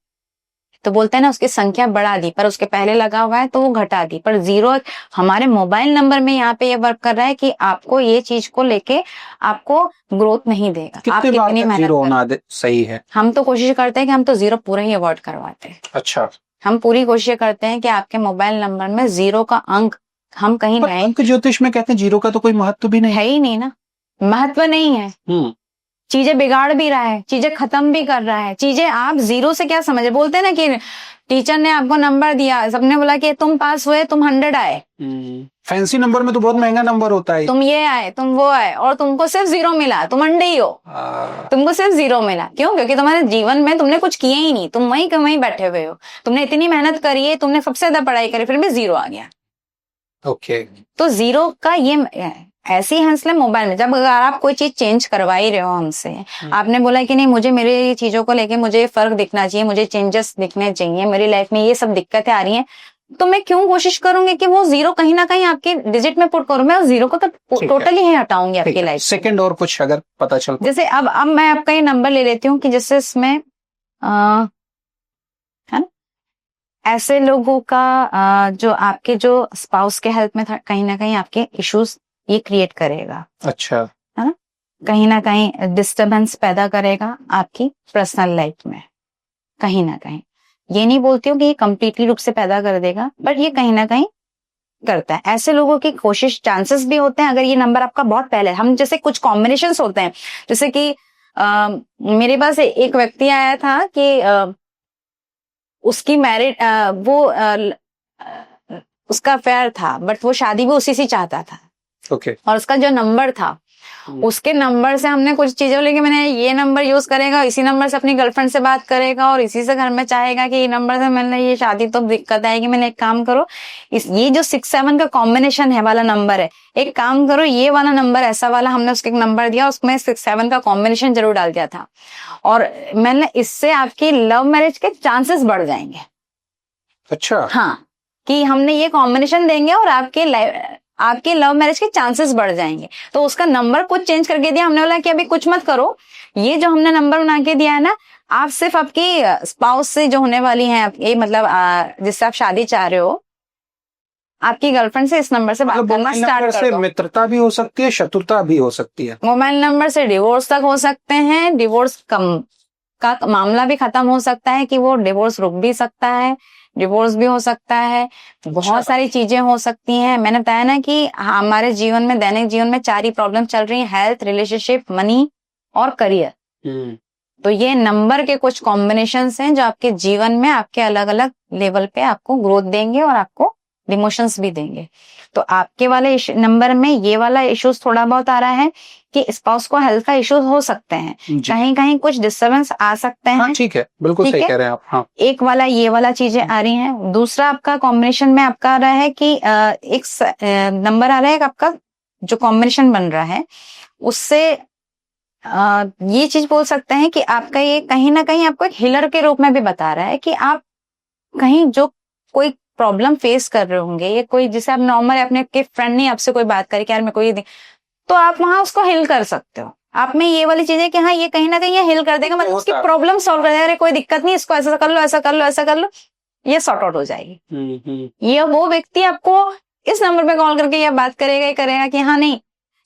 तो बोलते हैं ना उसकी संख्या बढ़ा दी, पर उसके पहले लगा हुआ है तो वो घटा दी। पर जीरो हमारे मोबाइल नंबर में यहाँ पे ये वर्क कर रहा है कि आपको ये चीज को लेके आपको ग्रोथ नहीं देगा। आप कितने बार कितनी तक मेहनत जीरो होना करें। सही है? हम तो कोशिश करते हैं कि हम तो जीरो पूरा ही अवॉइड करवाते हैं। अच्छा। हम पूरी कोशिश करते हैं कि आपके मोबाइल नंबर में जीरो का अंक हम कहीं पर लाएं। अंक ज्योतिष में कहते हैं जीरो का तो कोई महत्व भी नहीं है ही नहीं ना, महत्व नहीं है। चीजें बिगाड़ भी रहा है, चीजें खत्म भी कर रहा है, चीजें आप जीरो से क्या समझे। बोलते हैं ना कि टीचर ने आपको नंबर दिया, सबने बोला कि तुम पास हुए, तुम 100 आए। फैंसी नंबर में तो बहुत महंगा नंबर होता है। तुम ये आए, तुम वो आए, और तुमको सिर्फ जीरो मिला, तुम अंडे ही हो। तुमको सिर्फ जीरो मिला, क्यों? क्योंकि तुम्हारे जीवन में तुमने कुछ किया ही नहीं, तुम वहीं के वहीं बैठे हुए हो। तुमने इतनी मेहनत करी है, तुमने सबसे ज्यादा पढ़ाई करी, फिर भी जीरो आ गया। ओके। तो जीरो का ये ऐसी हंसले मोबाइल में, जब अगर आप कोई चीज चेंज करवा ही रहे हो हमसे, आपने बोला कि नहीं मुझे मेरी चीजों को लेके मुझे फर्क दिखना चाहिए, मुझे चेंजेस दिखने चाहिए, मेरी लाइफ में ये सब दिक्कतें आ रही हैं, तो मैं क्यों कोशिश करूंगी कि वो जीरो कहीं ना कहीं आपके डिजिट में पुट करूं। मैं उस जीरो को तो टोटली ही हटाऊंगी आपकी लाइफ। सेकंड और कुछ अगर पता चल, जैसे अब मैं आपका ये नंबर ले लेती हूँ कि जैसे इसमें है ना, ऐसे लोगों का जो आपके जो स्पाउस के हेल्थ में कहीं ना कहीं आपके इश्यूज ये क्रिएट करेगा। अच्छा। है ना, कहीं ना कहीं डिस्टरबेंस पैदा करेगा आपकी पर्सनल लाइफ में। कहीं ना कहीं, ये नहीं बोलती हूँ कि ये कंप्लीटली रूप से पैदा कर देगा, बट ये कहीं ना कहीं करता है। ऐसे लोगों की कोशिश, चांसेस भी होते हैं, अगर ये नंबर आपका बहुत पहले, हम जैसे कुछ कॉम्बिनेशंस होते हैं, जैसे कि मेरे पास एक व्यक्ति आया था कि उसकी मैरिड उसका अफेयर था, बट वो शादी भी उसी से चाहता था। ओके। और उसका जो नंबर था, उसके नंबर से हमने कुछ चीजों लेके, मैंने ये नंबर यूज करेगा, इसी नंबर से अपनी गर्लफ्रेंड से बात करेगा और इसी से घर में चाहेगा कि ये नंबर से मैंने ये शादी तो दिक्कत आएगी। मैंने एक काम करो, ये जो 6-7 का कॉम्बिनेशन है वाला नंबर है, एक काम करो, ये वाला नंबर ऐसा वाला, हमने उसको एक नंबर दिया, उसमें 6-7 का कॉम्बिनेशन जरूर डाल दिया था, और मैंने इससे आपकी लव मैरिज के चांसेस बढ़ जाएंगे। अच्छा। हाँ, कि हमने ये कॉम्बिनेशन देंगे और आपके लव मैरिज के चांसेस बढ़ जाएंगे। तो उसका नंबर कुछ चेंज करके दिया, हमने बोला कि अभी कुछ मत करो, ये जो हमने नंबर बना के दिया है ना, आप सिर्फ आपकी स्पाउस से जो होने वाली है, ये मतलब जिससे आप शादी चाह रहे हो, आपकी गर्लफ्रेंड से इस नंबर से बात करना स्टार्ट कर दो। मित्रता भी हो सकती है, शत्रुता भी हो सकती है। मोबाइल नंबर से डिवोर्स तक हो सकते हैं, डिवोर्स का मामला भी खत्म हो सकता है, कि वो डिवोर्स रुक भी सकता है, डिवोर्स भी हो सकता है, बहुत सारी चीजें हो सकती हैं। मैंने बताया ना कि हमारे जीवन में, दैनिक जीवन में 4 ही प्रॉब्लम चल रही हैं, हेल्थ, रिलेशनशिप, मनी और करियर। तो ये नंबर के कुछ कॉम्बिनेशंस हैं जो आपके जीवन में आपके अलग अलग लेवल पे आपको ग्रोथ देंगे और आपको इमोशंस भी देंगे। तो आपके वाले नंबर में ये वाला इश्यूज थोड़ा बहुत आ रहा है कि स्पाउस को हेल्थ का इश्यूज हो सकते हैं, कहीं कहीं कुछ डिस्टर्बेंस आ सकते हैं। हाँ, ठीक है, बिल्कुल सही कह रहे हैं आप। हाँ, एक वाला ये वाला चीजें आ रही हैं। दूसरा आपका कॉम्बिनेशन में आपका आ रहा है कि एक नंबर आ रहा है, आपका जो कॉम्बिनेशन बन रहा है उससे ये चीज बोल सकते हैं कि आपका ये कहीं ना कहीं आपको एक हीलर के रूप में भी बता रहा है कि आप कहीं जो कोई प्रॉब्लम फेस कर रहे होंगे, ये कोई जिसे आप नॉर्मल अपने के फ्रेंड नहीं आपसे कोई बात करे कि यार मैं कोई, तो आप वहां उसको हिल कर सकते हो। आप में ये वाली चीज है कि हाँ, ये कहीं ना कहीं ये हिल कर देगा, मतलब उसकी प्रॉब्लम सॉल्व कर देगा। अरे कोई दिक्कत नहीं, इसको ऐसा कर लो, ऐसा कर लो, ऐसा कर लो, ये सॉर्ट आउट हो जाएगी। ये वो व्यक्ति आपको इस नंबर पे कॉल करके ये बात करेगा कि हाँ नहीं,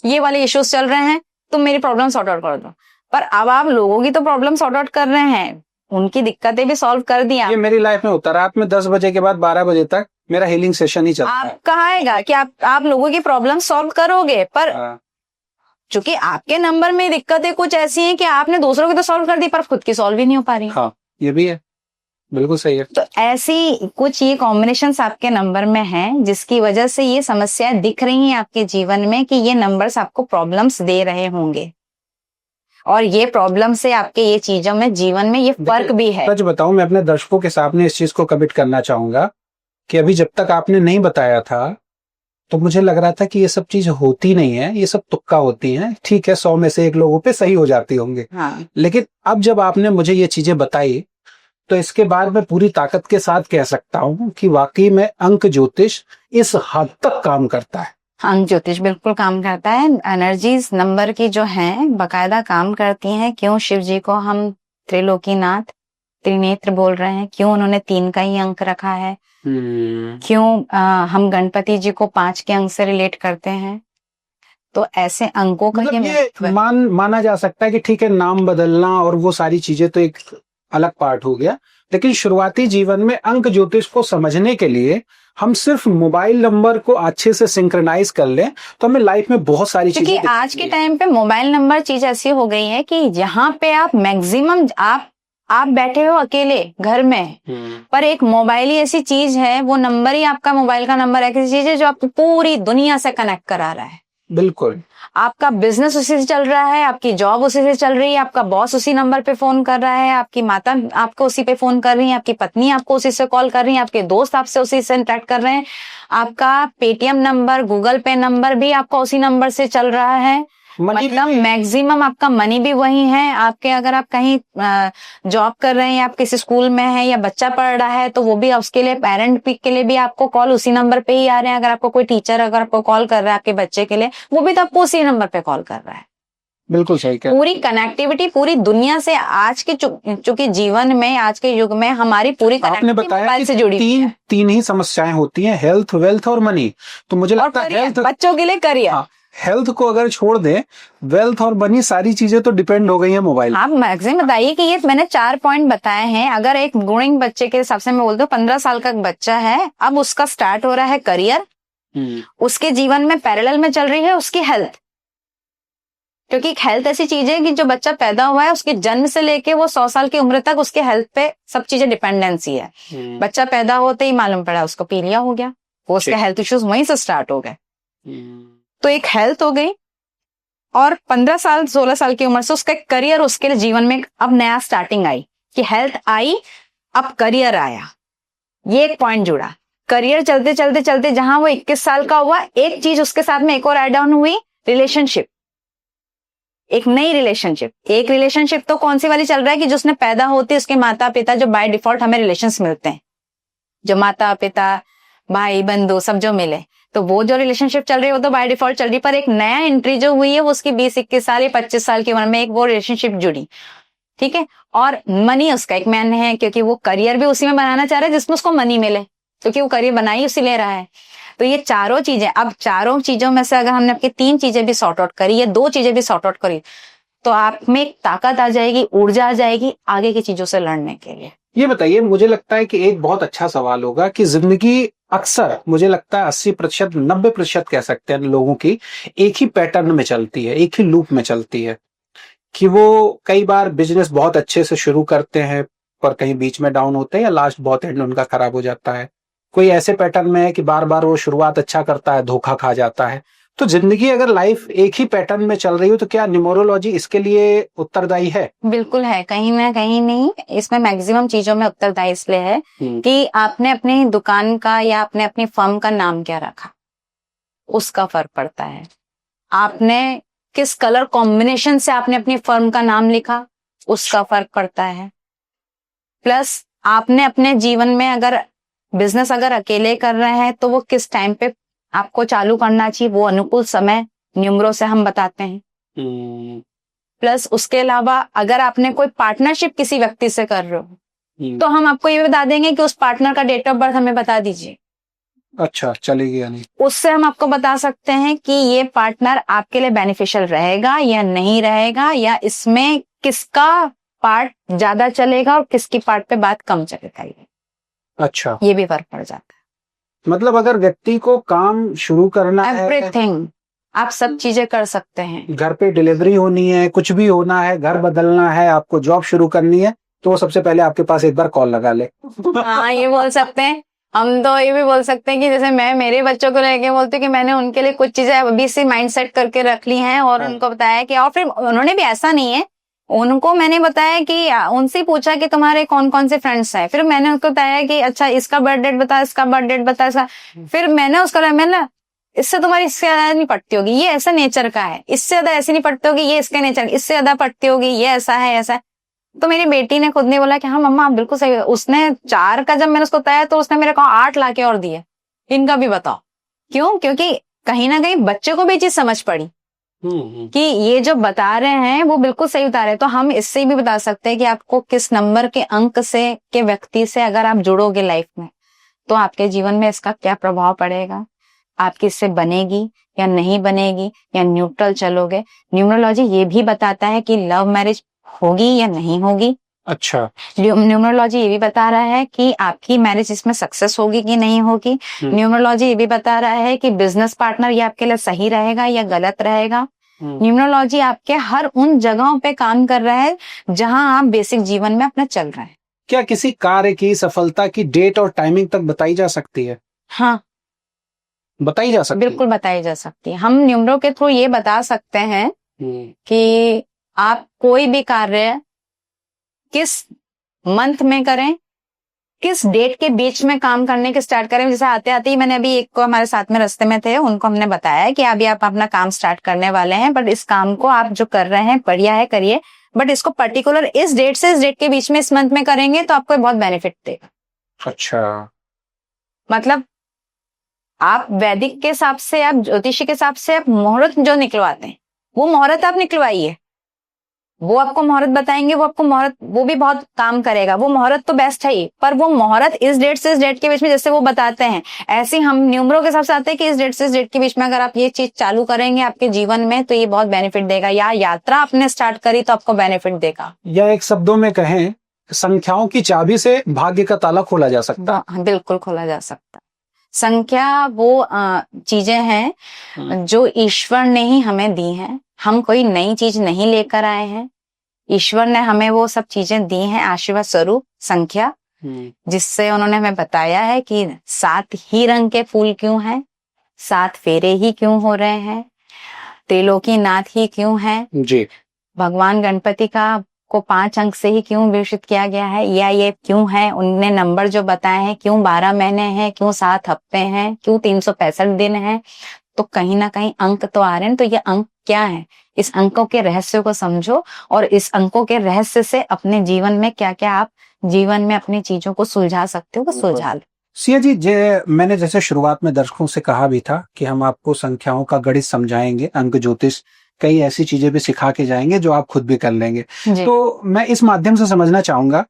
ये वाले इश्यूज चल रहे हैं, तुम मेरी प्रॉब्लम सॉर्ट आउट कर दो। पर अब आप लोगों की तो प्रॉब्लम सॉर्ट आउट कर रहे हैं, उनकी दिक्कतें भी सॉल्व कर दिया। ये मेरी लाइफ में होता, रात में 10 बजे के बाद 12 बजे तक मेरा हीलिंग सेशन ही चलता है। आप कहाएगा कि आप लोगों की प्रॉब्लम सॉल्व करोगे, पर चूंकि आपके नंबर में दिक्कतें कुछ ऐसी हैं कि आपने दूसरों की तो सॉल्व कर दी, पर खुद की सॉल्व ही नहीं हो पा रही। हाँ, ये भी है, बिल्कुल सही है। तो ऐसी कुछ ये कॉम्बिनेशंस आपके नंबर में हैं, जिसकी वजह से ये समस्याएं दिख रही हैं आपके जीवन में कि ये नंबर्स आपको प्रॉब्लम्स दे रहे होंगे। और ये प्रॉब्लम से आपके ये चीजों में जीवन में ये फर्क भी है। सच बताऊं, मैं अपने दर्शकों के सामने इस चीज को कमिट करना चाहूंगा कि अभी जब तक आपने नहीं बताया था तो मुझे लग रहा था कि ये सब चीज होती नहीं है, ये सब तुक्का होती हैं। ठीक है, 100 में से 1 लोगों पे सही हो जाती होंगे। हाँ। लेकिन अब जब आपने मुझे ये चीजें बताई तो इसके बाद मैं पूरी ताकत के साथ कह सकता हूँ कि वाकई में अंक ज्योतिष इस हद तक काम करता है। अंक ज्योतिष बिल्कुल काम करता है। एनर्जीज नंबर की जो है बकायदा काम करती हैं। क्यों शिव जी को हम त्रिलोकीनाथ, त्रिनेत्र बोल रहे हैं? क्यों उन्होंने 3 का ही अंक रखा है? क्यों हम गणपति जी को 5 के अंक से रिलेट करते हैं? तो ऐसे अंकों का मतलब ये माना जा सकता है कि ठीक है, नाम बदलना और वो सारी चीजें तो एक अलग पार्ट हो गया, लेकिन शुरुआती जीवन में अंक ज्योतिष को समझने के लिए हम सिर्फ मोबाइल नंबर को अच्छे से सिंक्रोनाइज कर लें तो हमें लाइफ में बहुत सारी चीजें। क्योंकि आज के टाइम पे मोबाइल नंबर चीज ऐसी हो गई है कि यहाँ पे आप मैक्सिमम आप बैठे हो अकेले घर में, पर एक मोबाइल ही ऐसी चीज है, वो नंबर ही आपका मोबाइल का नंबर ऐसी चीज है जो आपको पूरी दुनिया से कनेक्ट करा रहा है। बिल्कुल। आपका बिजनेस उसी से चल रहा है, आपकी जॉब उसी से चल रही है, आपका बॉस उसी नंबर पे फोन कर रहा है, आपकी माता आपको उसी पे फोन कर रही है, आपकी पत्नी आपको उसी से कॉल कर रही है, आपके दोस्त आपसे उसी से इंटरेक्ट कर रहे हैं, आपका पेटीएम नंबर, गूगल पे नंबर भी आपका उसी नंबर से चल रहा है। मतलब मैक्सिमम आपका मनी भी वही है। आपके अगर आप कहीं जॉब कर रहे हैं या आप किसी स्कूल में हैं या बच्चा पढ़ रहा है तो वो भी उसके लिए पेरेंट पिक के लिए भी आपको कॉल उसी नंबर पे ही आ रहे हैं। अगर आपको कोई टीचर अगर आपको कॉल कर रहा है आपके बच्चे के लिए, वो भी तो आपको उसी नंबर पे कॉल कर रहा है। बिल्कुल सही कहा। पूरी कनेक्टिविटी पूरी दुनिया से आज के चूंकि जीवन में आज के युग में हमारी पूरी कनेक्टिविटी मोबाइल से जुड़ी है। तीन ही समस्याएं होती हैं, हेल्थ, वेल्थ और मनी। तो मुझे लगता है हेल्थ, बच्चों के लिए करियर, हेल्थ को अगर छोड़ दें, वेल्थ और मनी सारी चीजें तो डिपेंड हो गई हैं मोबाइल। आप मैक्सिमम बताइए कि ये मैंने 4 पॉइंट बताए हैं। अगर एक ग्रोइंग बच्चे के हिसाब से मैं बोलती हूँ 15 साल का बच्चा है, अब उसका स्टार्ट हो रहा है करियर, उसके जीवन में पैरेलल में चल रही है उसकी हेल्थ। क्योंकि हेल्थ ऐसी चीज है कि जो बच्चा पैदा हुआ है उसके जन्म से लेके वो 100 साल की उम्र तक उसके हेल्थ पे सब चीजें डिपेंडेंसी है। बच्चा पैदा होते ही मालूम पड़ा उसको पीलिया हो गया, वो उसके हेल्थ इश्यूज वहीं से स्टार्ट हो गए। तो एक हेल्थ हो गई, और 15 साल 16 साल की उम्र से उसका करियर, उसके लिए जीवन में अब नया स्टार्टिंग आई कि हेल्थ आई, अब करियर आया। ये एक पॉइंट जुड़ा। करियर चलते चलते चलते जहां वो 21 साल का हुआ, एक चीज उसके साथ में एक और एड ऑन हुई, रिलेशनशिप, एक नई रिलेशनशिप। एक रिलेशनशिप तो कौन सी वाली चल रहा है कि जिसने पैदा होते उसके माता पिता, जो बाय डिफॉल्ट हमें रिलेशंस मिलते हैं, जो माता पिता भाई बंधु सब जो मिले, तो वो जो रिलेशनशिप चल रही है वो तो बाय डिफॉल्ट चल रही है। पर एक नया एंट्री जो हुई है वो उसकी 20-21 साल या 25 साल की उम्र में एक वो रिलेशनशिप जुड़ी, ठीक है। और मनी उसका एक मैन है, क्योंकि वो करियर भी उसी में बनाना चाह रहा है जिसमें उसको मनी मिले, क्योंकि वो करियर बना ही उसी ले रहा है। तो ये चारों चीजें, अब चारों चीजों में से अगर हमने आपकी 3 चीजें भी सॉर्ट आउट करी या 2 चीजें भी सॉर्ट आउट करी, तो आप में एक ताकत आ जाएगी, ऊर्जा आ जाएगी आगे की चीजों से लड़ने के लिए। ये बताइए, मुझे लगता है कि एक बहुत अच्छा सवाल होगा कि जिंदगी अक्सर, मुझे लगता है 80%, 90% कह सकते हैं लोगों की एक ही पैटर्न में चलती है, एक ही लूप में चलती है, कि वो कई बार बिजनेस बहुत अच्छे से शुरू करते हैं पर कहीं बीच में डाउन होते हैं या लास्ट बहुत एंड उनका खराब हो जाता है। कोई ऐसे पैटर्न में है कि बार बार वो शुरुआत अच्छा करता है, धोखा खा जाता है। तो जिंदगी अगर लाइफ एक ही पैटर्न में चल रही हो तो क्या न्यूमरोलॉजी इसके लिए उत्तरदायी है? बिल्कुल है, कहीं ना कहीं नहीं। इसमें मैक्सिमम चीजों में उत्तरदायी इसलिए है कि आपने अपनी दुकान का या आपने अपनी फर्म का नाम क्या रखा, उसका फर्क पड़ता है। आपने किस कलर कॉम्बिनेशन से आपने अपनी फर्म का नाम लिखा, उसका फर्क पड़ता है। प्लस आपने अपने जीवन में अगर बिजनेस अगर अकेले कर रहे हैं तो वो किस टाइम पे आपको चालू करना चाहिए, वो अनुकूल समय न्यूमरो से हम बताते हैं। प्लस उसके अलावा अगर आपने कोई पार्टनरशिप किसी व्यक्ति से कर रहे हो तो हम आपको ये बता देंगे कि उस पार्टनर का डेट ऑफ बर्थ हमें बता दीजिए। अच्छा, चलेगी यानी उससे हम आपको बता सकते हैं कि ये पार्टनर आपके लिए बेनिफिशियल रहेगा या नहीं रहेगा, या इसमें किसका पार्ट ज्यादा चलेगा और किसकी पार्ट पे बात कम चलेगा। अच्छा, ये भी फर्क पड़ जाता है। मतलब अगर व्यक्ति को काम शुरू करना है, एवरीथिंग, आप सब चीजें कर सकते हैं। घर पे डिलीवरी होनी है, कुछ भी होना है, घर बदलना है, आपको जॉब शुरू करनी है, तो वो सबसे पहले आपके पास एक बार कॉल लगा ले। हाँ, ये बोल सकते हैं। हम तो ये भी बोल सकते हैं कि जैसे मैं मेरे बच्चों को लेके बोलती हूँ कि मैंने उनके लिए कुछ चीजें अभी से माइंड सेट करके रख ली हैं और उनको बताया कि, और फिर उन्होंने भी ऐसा नहीं है उनको मैंने बताया कि उनसे पूछा कि तुम्हारे कौन कौन से फ्रेंड्स हैं, फिर मैंने उनको बताया कि अच्छा इसका बर्थ डेट बता, इसका बर्थ डेट बता, इसका, फिर मैंने उसका मैंने इससे तुम्हारी इससे ज्यादा नहीं पटती होगी, ये ऐसा नेचर का है, इससे ज्यादा ऐसी नहीं पटती होगी, ये इसके नेचर, इससे ज्यादा पटती होगी, ये ऐसा है ऐसा है। तो मेरी बेटी ने खुद ने बोला कि हाँ मम्मा आप बिल्कुल सही। उसने 4 का जब मैंने उसको बताया तो उसने मेरे को 8 ला के और दिए, इनका भी बताओ। क्यों? क्योंकि कहीं ना कहीं बच्चे को भी चीज समझ पड़ी कि ये जो बता रहे हैं वो बिल्कुल सही बता रहे हैं। तो हम इससे भी बता सकते हैं कि आपको किस नंबर के अंक से के व्यक्ति से अगर आप जुड़ोगे लाइफ में तो आपके जीवन में इसका क्या प्रभाव पड़ेगा, आपकी इससे बनेगी या नहीं बनेगी या न्यूट्रल चलोगे। न्यूमरोलॉजी ये भी बताता है कि लव मैरिज होगी या नहीं होगी। अच्छा। न्यूमरोलॉजी ये भी बता रहा है कि आपकी मैरिज इसमें सक्सेस होगी कि नहीं होगी। न्यूमरोलॉजी ये भी बता रहा है कि बिजनेस पार्टनर ये आपके लिए सही रहेगा या गलत रहेगा। न्यूमरोलॉजी आपके हर उन जगहों पे काम कर रहा है जहां आप बेसिक जीवन में अपना चल रहे हैं। क्या किसी कार्य की सफलता की डेट और टाइमिंग तक बताई जा सकती है? हाँ, बताई जा सकती है, बिल्कुल बताई जा सकती है। हम न्यूमरो के थ्रू ये बता सकते हैं कि आप कोई भी कार्य किस मंथ में करें, किस डेट के बीच में काम करने के स्टार्ट करें। जैसे आते आते ही मैंने अभी एक को हमारे साथ में रास्ते में थे, उनको हमने बताया कि अभी आप अपना काम स्टार्ट करने वाले हैं, बट इस काम को आप जो कर रहे हैं बढ़िया है, करिए, बट इसको पर्टिकुलर इस डेट से इस डेट के बीच में इस मंथ में करेंगे तो आपको बहुत बेनिफिट देगा। अच्छा, मतलब आप वैदिक के हिसाब से, आप ज्योतिषी के हिसाब से आप मुहूर्त जो निकलवाते हैं वो मुहूर्त आप निकलवाइए, वो आपको मुहूर्त बताएंगे, वो आपको मुहूर्त वो भी बहुत काम करेगा। वो मुहूर्त तो बेस्ट है ही, पर वो मुहूर्त इस डेट से इस डेट के बीच में जैसे वो बताते हैं ऐसे हम न्यूमरो के हिसाब से आते हैं कि इस डेट से इस डेट के बीच में अगर आप ये चीज चालू करेंगे आपके जीवन में तो ये बहुत बेनिफिट देगा, या यात्रा आपने स्टार्ट करी तो आपको बेनिफिट देगा। या एक शब्दों में कहें, संख्याओं की चाबी से भाग्य का ताला खोला जा सकता है। बिल्कुल खोला जा सकता है। संख्या वो चीजें हैं जो ईश्वर ने ही हमें दी हैं, हम कोई नई चीज नहीं लेकर आए हैं। ईश्वर ने हमें वो सब चीजें दी हैं आशीर्वाद स्वरूप, संख्या, जिससे उन्होंने हमें बताया है कि 7 ही रंग के फूल क्यों हैं, 7 फेरे ही क्यों हो रहे हैं, त्रिलोकी नाथ ही क्यों है जी, भगवान गणपति का को 5 अंक से ही क्यों विभूषित किया गया है, या ये क्यों है, उनने नंबर जो बताए हैं, क्यों 12 महीने हैं, क्यों 7 हफ्ते हैं, क्यों 365 दिन हैं। तो कहीं ना कहीं अंक तो आ रहे हैं, तो ये अंक क्या है, इस अंकों के रहस्य को समझो और इस अंकों के रहस्य से अपने जीवन में क्या क्या आप जीवन में अपनी चीजों को सुलझा सकते हो वो सुलझा लो। सिया जी, मैंने जैसे शुरुआत में दर्शकों से कहा भी था कि हम आपको संख्याओं का गणित समझाएंगे, अंक ज्योतिष, कई ऐसी चीजें भी सिखा के जाएंगे जो आप खुद भी कर लेंगे। तो मैं इस माध्यम से समझना चाहूंगा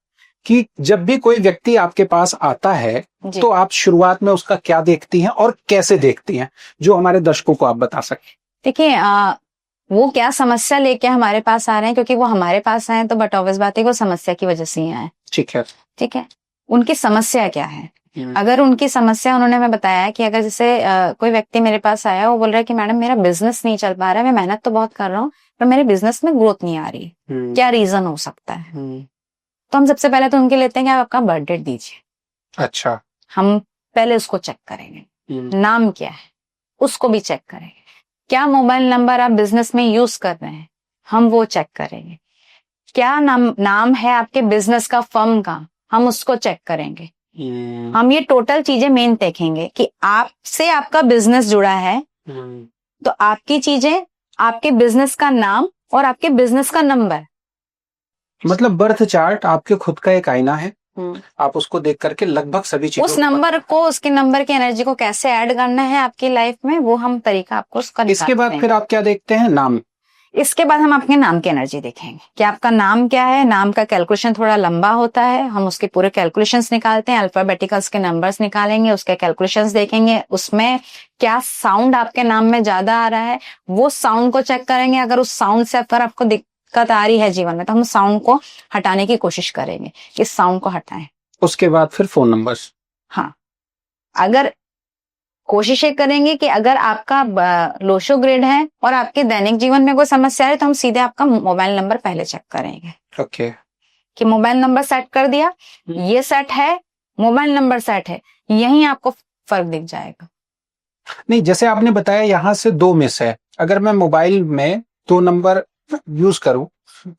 कि जब भी कोई व्यक्ति आपके पास आता है तो आप शुरुआत में उसका क्या देखती हैं और कैसे देखती हैं, जो हमारे दर्शकों को आप बता सकें। देखिए, वो क्या समस्या लेके हमारे पास आ रहे हैं, क्योंकि वो हमारे पास आए तो बट ऑब्वियस बात है वो समस्या की वजह से ही आए। ठीक है, ठीक है, उनकी समस्या क्या है। अगर उनकी समस्या उन्होंने हमें बताया कि अगर जैसे कोई व्यक्ति मेरे पास आया, वो बोल रहा है कि मैडम मेरा बिजनेस नहीं चल पा रहा है, मैं मेहनत तो बहुत कर रहा हूँ पर मेरे बिजनेस में ग्रोथ नहीं आ रही, क्या रीजन हो सकता है। तो हम सबसे पहले तो उनके लेते हैं कि आप आपका बर्थ डेट दीजिए। अच्छा, हम पहले उसको चेक करेंगे, नाम क्या है उसको भी चेक करेंगे, क्या मोबाइल नंबर आप बिजनेस में यूज कर रहे हैं हम वो चेक करेंगे, क्या नाम है आपके बिजनेस का, फर्म का, हम उसको चेक करेंगे। हम ये टोटल चीजें मेन देखेंगे कि आपसे आपका बिजनेस जुड़ा है तो आपकी चीजें, आपके बिजनेस का नाम और आपके बिजनेस का नंबर। मतलब बर्थ चार्ट आपके खुद का एक आईना है, आप उसको देख करके लगभग सभी चीजों उस नंबर को, उसके नंबर की एनर्जी को कैसे ऐड करना है आपकी लाइफ में, वो हम तरीका आपको उसका निकालते हैं। इसके बाद फिर आप क्या देखते हैं, नाम। इसके बाद हम अपने नाम की एनर्जी देखेंगे कि आपका नाम क्या है। नाम का कैलकुलेशन थोड़ा लंबा होता है, हम उसके पूरे कैलकुलेशंस निकालते हैं, अल्फाबेटिकल्स के नंबर्स निकालेंगे, उसके कैलकुलेशंस देखेंगे, उसमें क्या साउंड आपके नाम में ज्यादा आ रहा है वो साउंड को चेक करेंगे। अगर उस साउंड से अगर आपको दिक्कत आ रही है जीवन में तो हम साउंड को हटाने की कोशिश करेंगे कि इस साउंड को हटाएं। उसके बाद फिर फोन नंबर्स। हाँ, अगर कोशिश ये करेंगे कि अगर आपका लोशो ग्रेड है और आपके दैनिक जीवन में कोई समस्या है तो हम सीधे आपका मोबाइल नंबर पहले चेक करेंगे। ओके, कि मोबाइल नंबर सेट कर दिया, ये सेट है, मोबाइल नंबर सेट है, यहीं आपको फर्क दिख जाएगा। नहीं, जैसे आपने बताया यहाँ से 2 मिस है, अगर मैं मोबाइल में 2 नंबर यूज करूं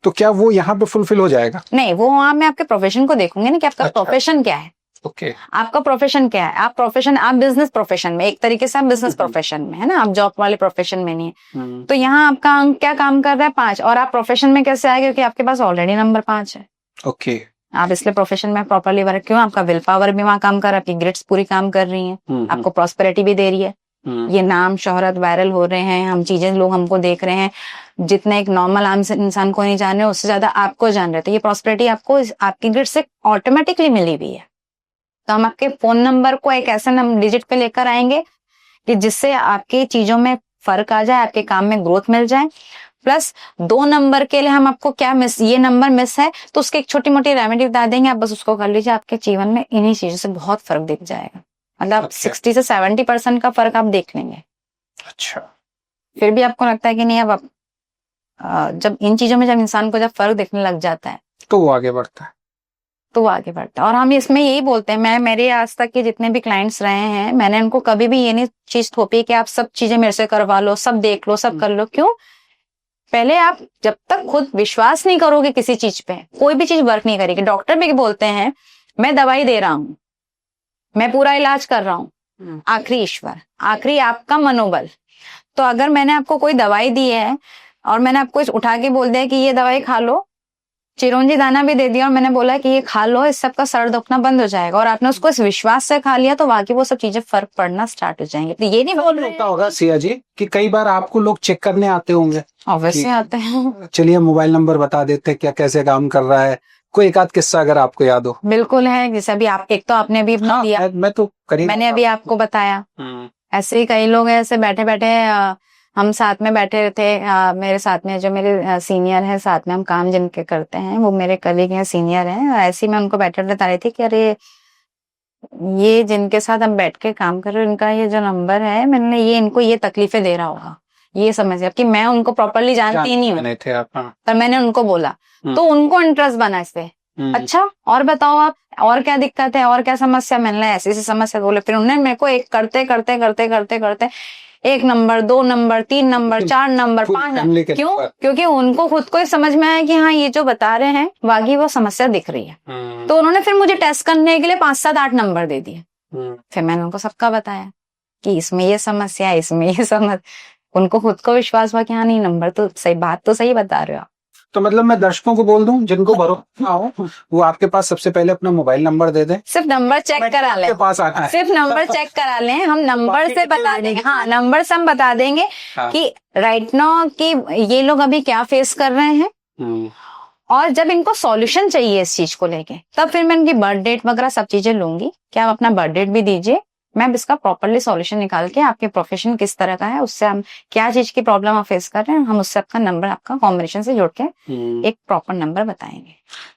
तो क्या वो यहाँ पे फुलफिल हो जाएगा? नहीं, वो वहाँ मैं आपके प्रोफेशन को देखूंगी ना कि आपका अच्छा। प्रोफेशन क्या है। ओके। आपका प्रोफेशन क्या है? आप बिजनेस प्रोफेशन में, एक तरीके से आप बिजनेस प्रोफेशन में है ना, आप जॉब वाले प्रोफेशन में नहीं है। तो यहाँ आपका अंक क्या काम कर रहा है? 5। और आप प्रोफेशन में कैसे आए? क्योंकि आपके पास ऑलरेडी नंबर 5 है। ओके। आप इसलिए प्रोफेशन में प्रॉपरली वर्क, क्यों? आपका विल पावर भी वहाँ काम कर रहा है, आपकी ग्रिड्स पूरी काम कर रही हैं, आपको प्रॉस्पेरिटी भी दे रही है। ये नाम शोहरत वायरल हो रहे हैं, हम चीजें लोग हमको देख रहे हैं, जितने एक नॉर्मल आम इंसान को नहीं जान रहे उससे ज्यादा आपको जान रहे। तो ये प्रॉस्पेरिटी आपको आपकी ग्रिड से ऑटोमेटिकली मिली हुई है। तो हम आपके फोन नंबर को एक ऐसे डिजिट पे लेकर आएंगे कि जिससे आपकी चीजों में फर्क आ जाए, आपके काम में ग्रोथ मिल जाए। प्लस 2 नंबर के लिए हम आपको क्या ये नंबर मिस है तो उसकी एक छोटी मोटी रेमेडी बता देंगे, आप बस उसको कर लीजिए, आपके जीवन में इन्हीं चीजों से बहुत फर्क दिख जाएगा। मतलब 60 से 70% का फर्क आप देख लेंगे। अच्छा। फिर भी आपको लगता है कि नहीं, अब जब इन चीजों में जब इंसान को जब फर्क दिखने लग जाता है तो वो आगे बढ़ता है। और हम इसमें यही बोलते हैं, मैं मेरे आज तक के जितने भी क्लाइंट्स रहे हैं, मैंने उनको कभी भी ये नहीं चीज थोपी कि आप सब चीजें मेरे से करवा लो, सब देख लो, सब कर लो। क्यों? पहले आप जब तक खुद विश्वास नहीं करोगे किसी चीज पे, कोई भी चीज वर्क नहीं करेगी। डॉक्टर भी बोलते हैं मैं दवाई दे रहा हूं, मैं पूरा इलाज कर रहा हूं, आखिरी ईश्वर, आखिरी आपका मनोबल। तो अगर मैंने आपको कोई दवाई दी है और मैंने आपको इस उठा के बोल दिया कि ये दवाई खा लो, चिरौंजी दाना भी दे दिया और मैंने बोला कि ये खा लो, इस सब का सर दुखना बंद हो जाएगा, और आपने उसको इस विश्वास से खा लिया, तो बाकी वो सब चीजें फर्क पड़ना स्टार्ट हो जाएंगे। तो ये नहीं बोल रहे होगा सिया जी कि कई बार आपको लोग चेक करने आते होंगे? ऑब्वियसली आते हैं। चलिए मोबाइल नंबर बता देते क्या कैसे काम कर रहा है, कोई एक आध किस्सा अगर आपको याद हो। बिल्कुल है, जैसे अभी आप एक तो आपने अभी अपना दिया, मैं तो मैंने अभी आपको बताया। ऐसे ही कई लोग हैं, ऐसे बैठे बैठे हम साथ में बैठे थे, मेरे साथ में जो मेरे सीनियर हैं, साथ में हम काम जिनके करते हैं वो मेरे कलीग हैं, सीनियर हैं। ऐसे ही मैं उनको बैठे बता रही थी कि अरे ये जिनके साथ हम बैठ के काम कर रहे हैं, इनका ये जो नंबर है, मैंने ये इनको ये तकलीफें दे रहा होगा, ये समझ कि मैं उनको प्रॉपरली जानती ही नहीं हूँ, पर मैंने उनको बोला तो उनको इंटरेस्ट बना इससे। अच्छा और बताओ आप, और क्या दिक्कत है, और क्या समस्या? मैंने ऐसी समस्या बोले। फिर उन्होंने मेरे को एक करते करते करते करते करते 1 number, 2 number, 3 number, 4 number, 5 number. क्यों? क्योंकि उनको खुद को समझ में आया कि हाँ ये जो बता रहे हैं वाकई वो समस्या दिख रही है। तो उन्होंने फिर मुझे टेस्ट करने के लिए 5, 7, 8 नंबर दे दिए। फिर मैंने उनको सबका बताया कि इसमें ये समस्या है, इसमें ये समझ, उनको खुद को विश्वास हुआ कि हाँ नहीं नंबर तो सही, बात तो सही बता रहे हो आप। तो मतलब मैं दर्शकों को बोल दूं जिनको भरोसा हो वो आपके पास सबसे पहले अपना मोबाइल नंबर दे दें, सिर्फ नंबर चेक करा लें, पास आना है। सिर्फ नंबर चेक करा लें, हम नंबर से बता देंगे। हाँ नंबर से हम बता देंगे कि राइट नाउ कि ये लोग अभी क्या फेस कर रहे हैं, और जब इनको सॉल्यूशन चाहिए इस चीज को लेके, तब फिर मैं इनकी बर्थ डेट वगैरह सब चीजें लूंगी कि आप अपना बर्थ डेट भी दीजिए, मैं इसका प्रॉपरली सॉल्यूशन निकाल के आपके प्रोफेशन किस तरह का है, उससे हम क्या चीज की प्रॉब्लम आप फेस कर रहे हैं, हम उससे आपका नंबर, आपका कॉम्बिनेशन से जोड़ के एक प्रॉपर नंबर बताएंगे।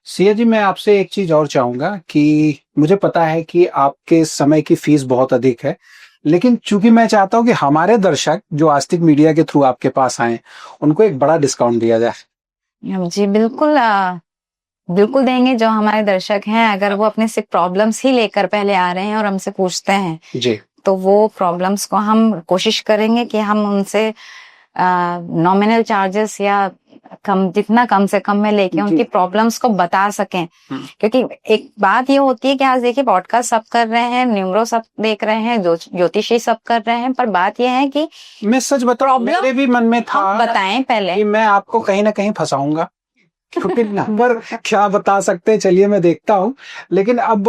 सिया जी मैं आपसे एक चीज और चाहूंगा कि मुझे पता है कि आपके समय की फीस बहुत अधिक है, लेकिन चूंकि मैं चाहता हूं कि हमारे दर्शक जो आस्तिक मीडिया के थ्रू आपके पास आए उनको एक बड़ा डिस्काउंट दिया जाए। जी बिल्कुल, बिल्कुल देंगे। जो हमारे दर्शक हैं अगर वो अपने सिर्फ प्रॉब्लम्स ही लेकर पहले आ रहे हैं और हमसे पूछते हैं जी, तो वो प्रॉब्लम्स को हम कोशिश करेंगे कि हम उनसे नॉमिनल चार्जेस या जितना कम से कम में लेके उनकी प्रॉब्लम्स को बता सकें। क्योंकि एक बात ये होती है कि आज देखिए पॉडकास्ट सब कर रहे हैं, न्यूमरो सब देख रहे हैं, ज्योतिषी सब कर रहे हैं, पर बात ये है कि मैं सच बताऊं मेरे भी मन में था, बताएं पहले कि मैं आपको कहीं ना कहीं फंसाऊंगा क्योंकि नंबर क्या बता सकते हैं, चलिए मैं देखता हूँ। लेकिन अब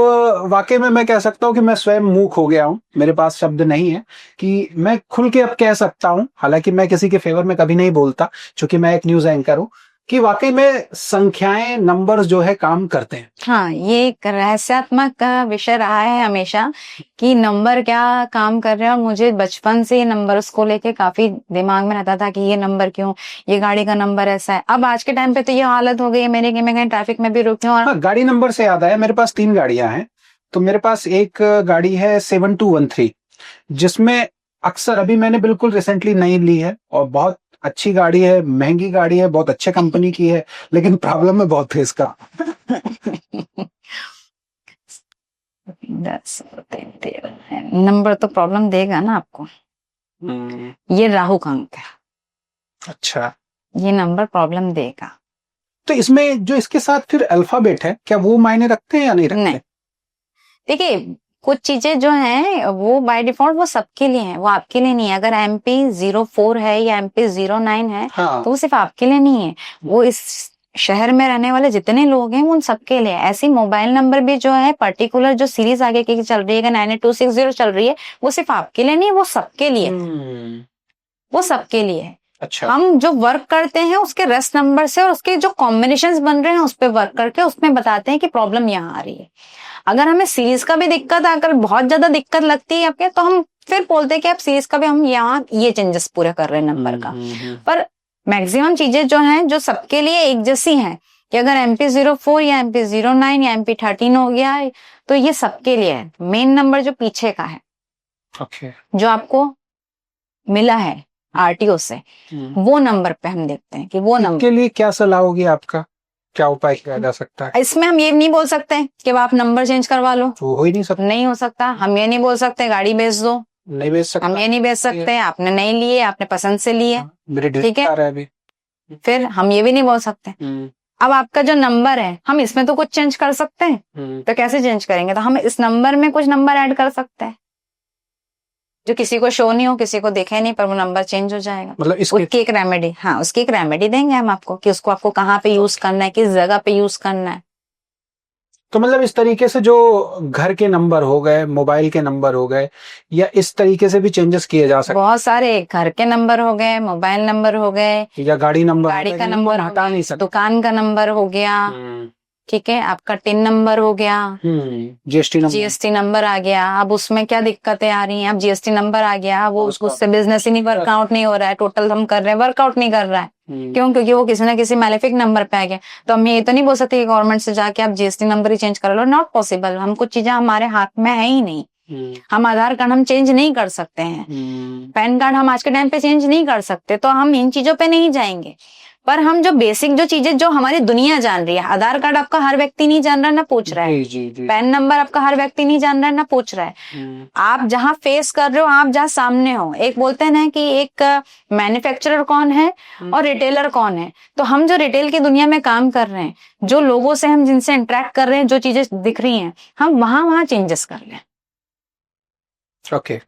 वाकई में मैं कह सकता हूँ कि मैं स्वयं मूक हो गया हूँ, मेरे पास शब्द नहीं है कि मैं खुल के अब कह सकता हूँ, हालांकि मैं किसी के फेवर में कभी नहीं बोलता क्योंकि मैं एक न्यूज एंकर हूँ, कि वाकई में संख्याएं नंबर्स जो है काम करते हैं। हाँ ये एक रहस्यात्मक विषय रहा है हमेशा कि नंबर क्या काम कर रहे हैं, और मुझे बचपन से ये नंबर्स को लेके काफी दिमाग में रहता था कि ये नंबर क्यों, ये गाड़ी का नंबर ऐसा है। अब आज के टाइम पे तो ये हालत हो गई है मेरे कि मैं कहीं ट्रैफिक में भी रुकी हूँ। हाँ, गाड़ी नंबर से याद आया, मेरे पास 3 गाड़ियां हैं। तो मेरे पास एक गाड़ी है 7213 जिसमें अक्सर, अभी मैंने बिल्कुल रिसेंटली नई ली है और बहुत अच्छी गाड़ी है, महंगी गाड़ी है, बहुत अच्छे कंपनी की है, लेकिन प्रॉब्लम है बहुत फेस का। 10 नंबर तो प्रॉब्लम देगा ना आपको। ये राहु का अंक है। अच्छा, ये नंबर प्रॉब्लम देगा। तो इसमें जो इसके साथ फिर अल्फाबेट है, क्या वो मायने रखते हैं या नहीं रखते? नहीं, देखिए कुछ चीजें जो हैं वो बाय डिफॉल्ट वो सबके लिए हैं, वो आपके लिए नहीं है। अगर MP04 है या MP09 है हाँ। तो वो सिर्फ आपके लिए नहीं है, वो इस शहर में रहने वाले जितने लोग हैं उन सबके लिए। ऐसी मोबाइल नंबर भी जो है पर्टिकुलर जो सीरीज आगे की चल रही है 98260 चल रही है, वो सिर्फ आपके लिए नहीं, वो सबके लिए, वो सबके लिए है। अच्छा। हम जो वर्क करते हैं उसके रेस्ट नंबर से और उसके जो कॉम्बिनेशंस बन रहे हैं उस पर वर्क करके उसमें बताते हैं कि प्रॉब्लम यहाँ आ रही है। अगर हमें सीरीज का भी दिक्कत आकर बहुत ज्यादा दिक्कत लगती है आपके, तो हम फिर बोलते हैं कि आप सीरीज का भी हम यहाँ ये चेंजेस पूरे कर रहे हैं नंबर का। पर मैक्सिमम चीजें जो हैं जो सबके लिए एक जैसी हैं कि अगर MP04 या MP09 या MP13 हो गया तो ये सबके लिए है। मेन नंबर जो पीछे का है, जो आपको मिला है RTO से, वो नंबर पे हम देखते हैं कि वो नंबर के लिए क्या सलाह होगी आपका, क्या उपाय किया जा सकता है? इसमें हम ये नहीं बोल सकते कि आप नंबर चेंज करवा लो, तो हो ही नहीं सकता। नहीं हो सकता। हम ये नहीं बोल सकते गाड़ी बेच दो, नहीं बेच सकता। हम ये नहीं बेच सकते आपने नहीं लिए, आपने पसंद से लिए, ठीक है। अभी फिर हम ये भी नहीं बोल सकते अब आपका जो नंबर है हम इसमें तो कुछ चेंज कर सकते हैं, तो कैसे चेंज करेंगे? तो हम इस नंबर में कुछ नंबर ऐड कर सकते हैं जो किसी को शो नहीं हो, किसी को दिखे नहीं, पर वो नंबर चेंज हो जाएगा। मतलब उसकी एक रेमेडी, हाँ उसकी एक रेमेडी देंगे हम आपको कि उसको आपको कहाँ पे यूज करना है, किस जगह पे यूज करना है। तो मतलब इस तरीके से जो घर के नंबर हो गए, मोबाइल के नंबर हो गए, या इस तरीके से भी चेंजेस किए जा सकते? बहुत सारे घर के नंबर हो गए, मोबाइल नंबर हो गए, या गाड़ी नंबर, गाड़ी का नंबर हटा नहीं सकते, दुकान का नंबर हो गया, ठीक है, आपका टिन नंबर हो गया, GST नंबर आ गया। अब उसमें क्या दिक्कतें आ रही हैं? अब GST नंबर आ गया, वो उससे बिजनेस ही नहीं वर्कआउट नहीं हो रहा है, टोटल हम कर रहे हैं वर्कआउट नहीं कर रहा है। क्यों? क्योंकि वो किसी ना किसी मैलेफिक नंबर पे आ गया। तो हम ये तो नहीं बोल सकते कि गवर्नमेंट से जाके आप GST नंबर ही चेंज कर लो, नॉट पॉसिबल। हम कुछ चीजें हमारे हाथ में है ही नहीं। हम आधार कार्ड हम चेंज नहीं कर सकते हैं, पैन कार्ड हम आज के टाइम पे चेंज नहीं कर सकते, तो हम इन चीजों पे नहीं जाएंगे। पर हम जो बेसिक जो चीजें जो हमारी दुनिया जान रही है, आधार कार्ड आपका हर व्यक्ति नहीं जान रहा ना पूछ रहा है, पैन नंबर आपका हर व्यक्ति नहीं जान रहा है ना पूछ रहा है। आप जहाँ फेस कर रहे हो, आप जहाँ सामने हो, एक बोलते हैं ना कि एक मैन्युफैक्चरर कौन है और रिटेलर कौन है। तो हम जो रिटेल की दुनिया में काम कर रहे हैं, जो लोगों से हम जिनसे इंटरेक्ट कर रहे हैं, जो चीजें दिख रही हैं, हम वहां चेंजेस कर लें।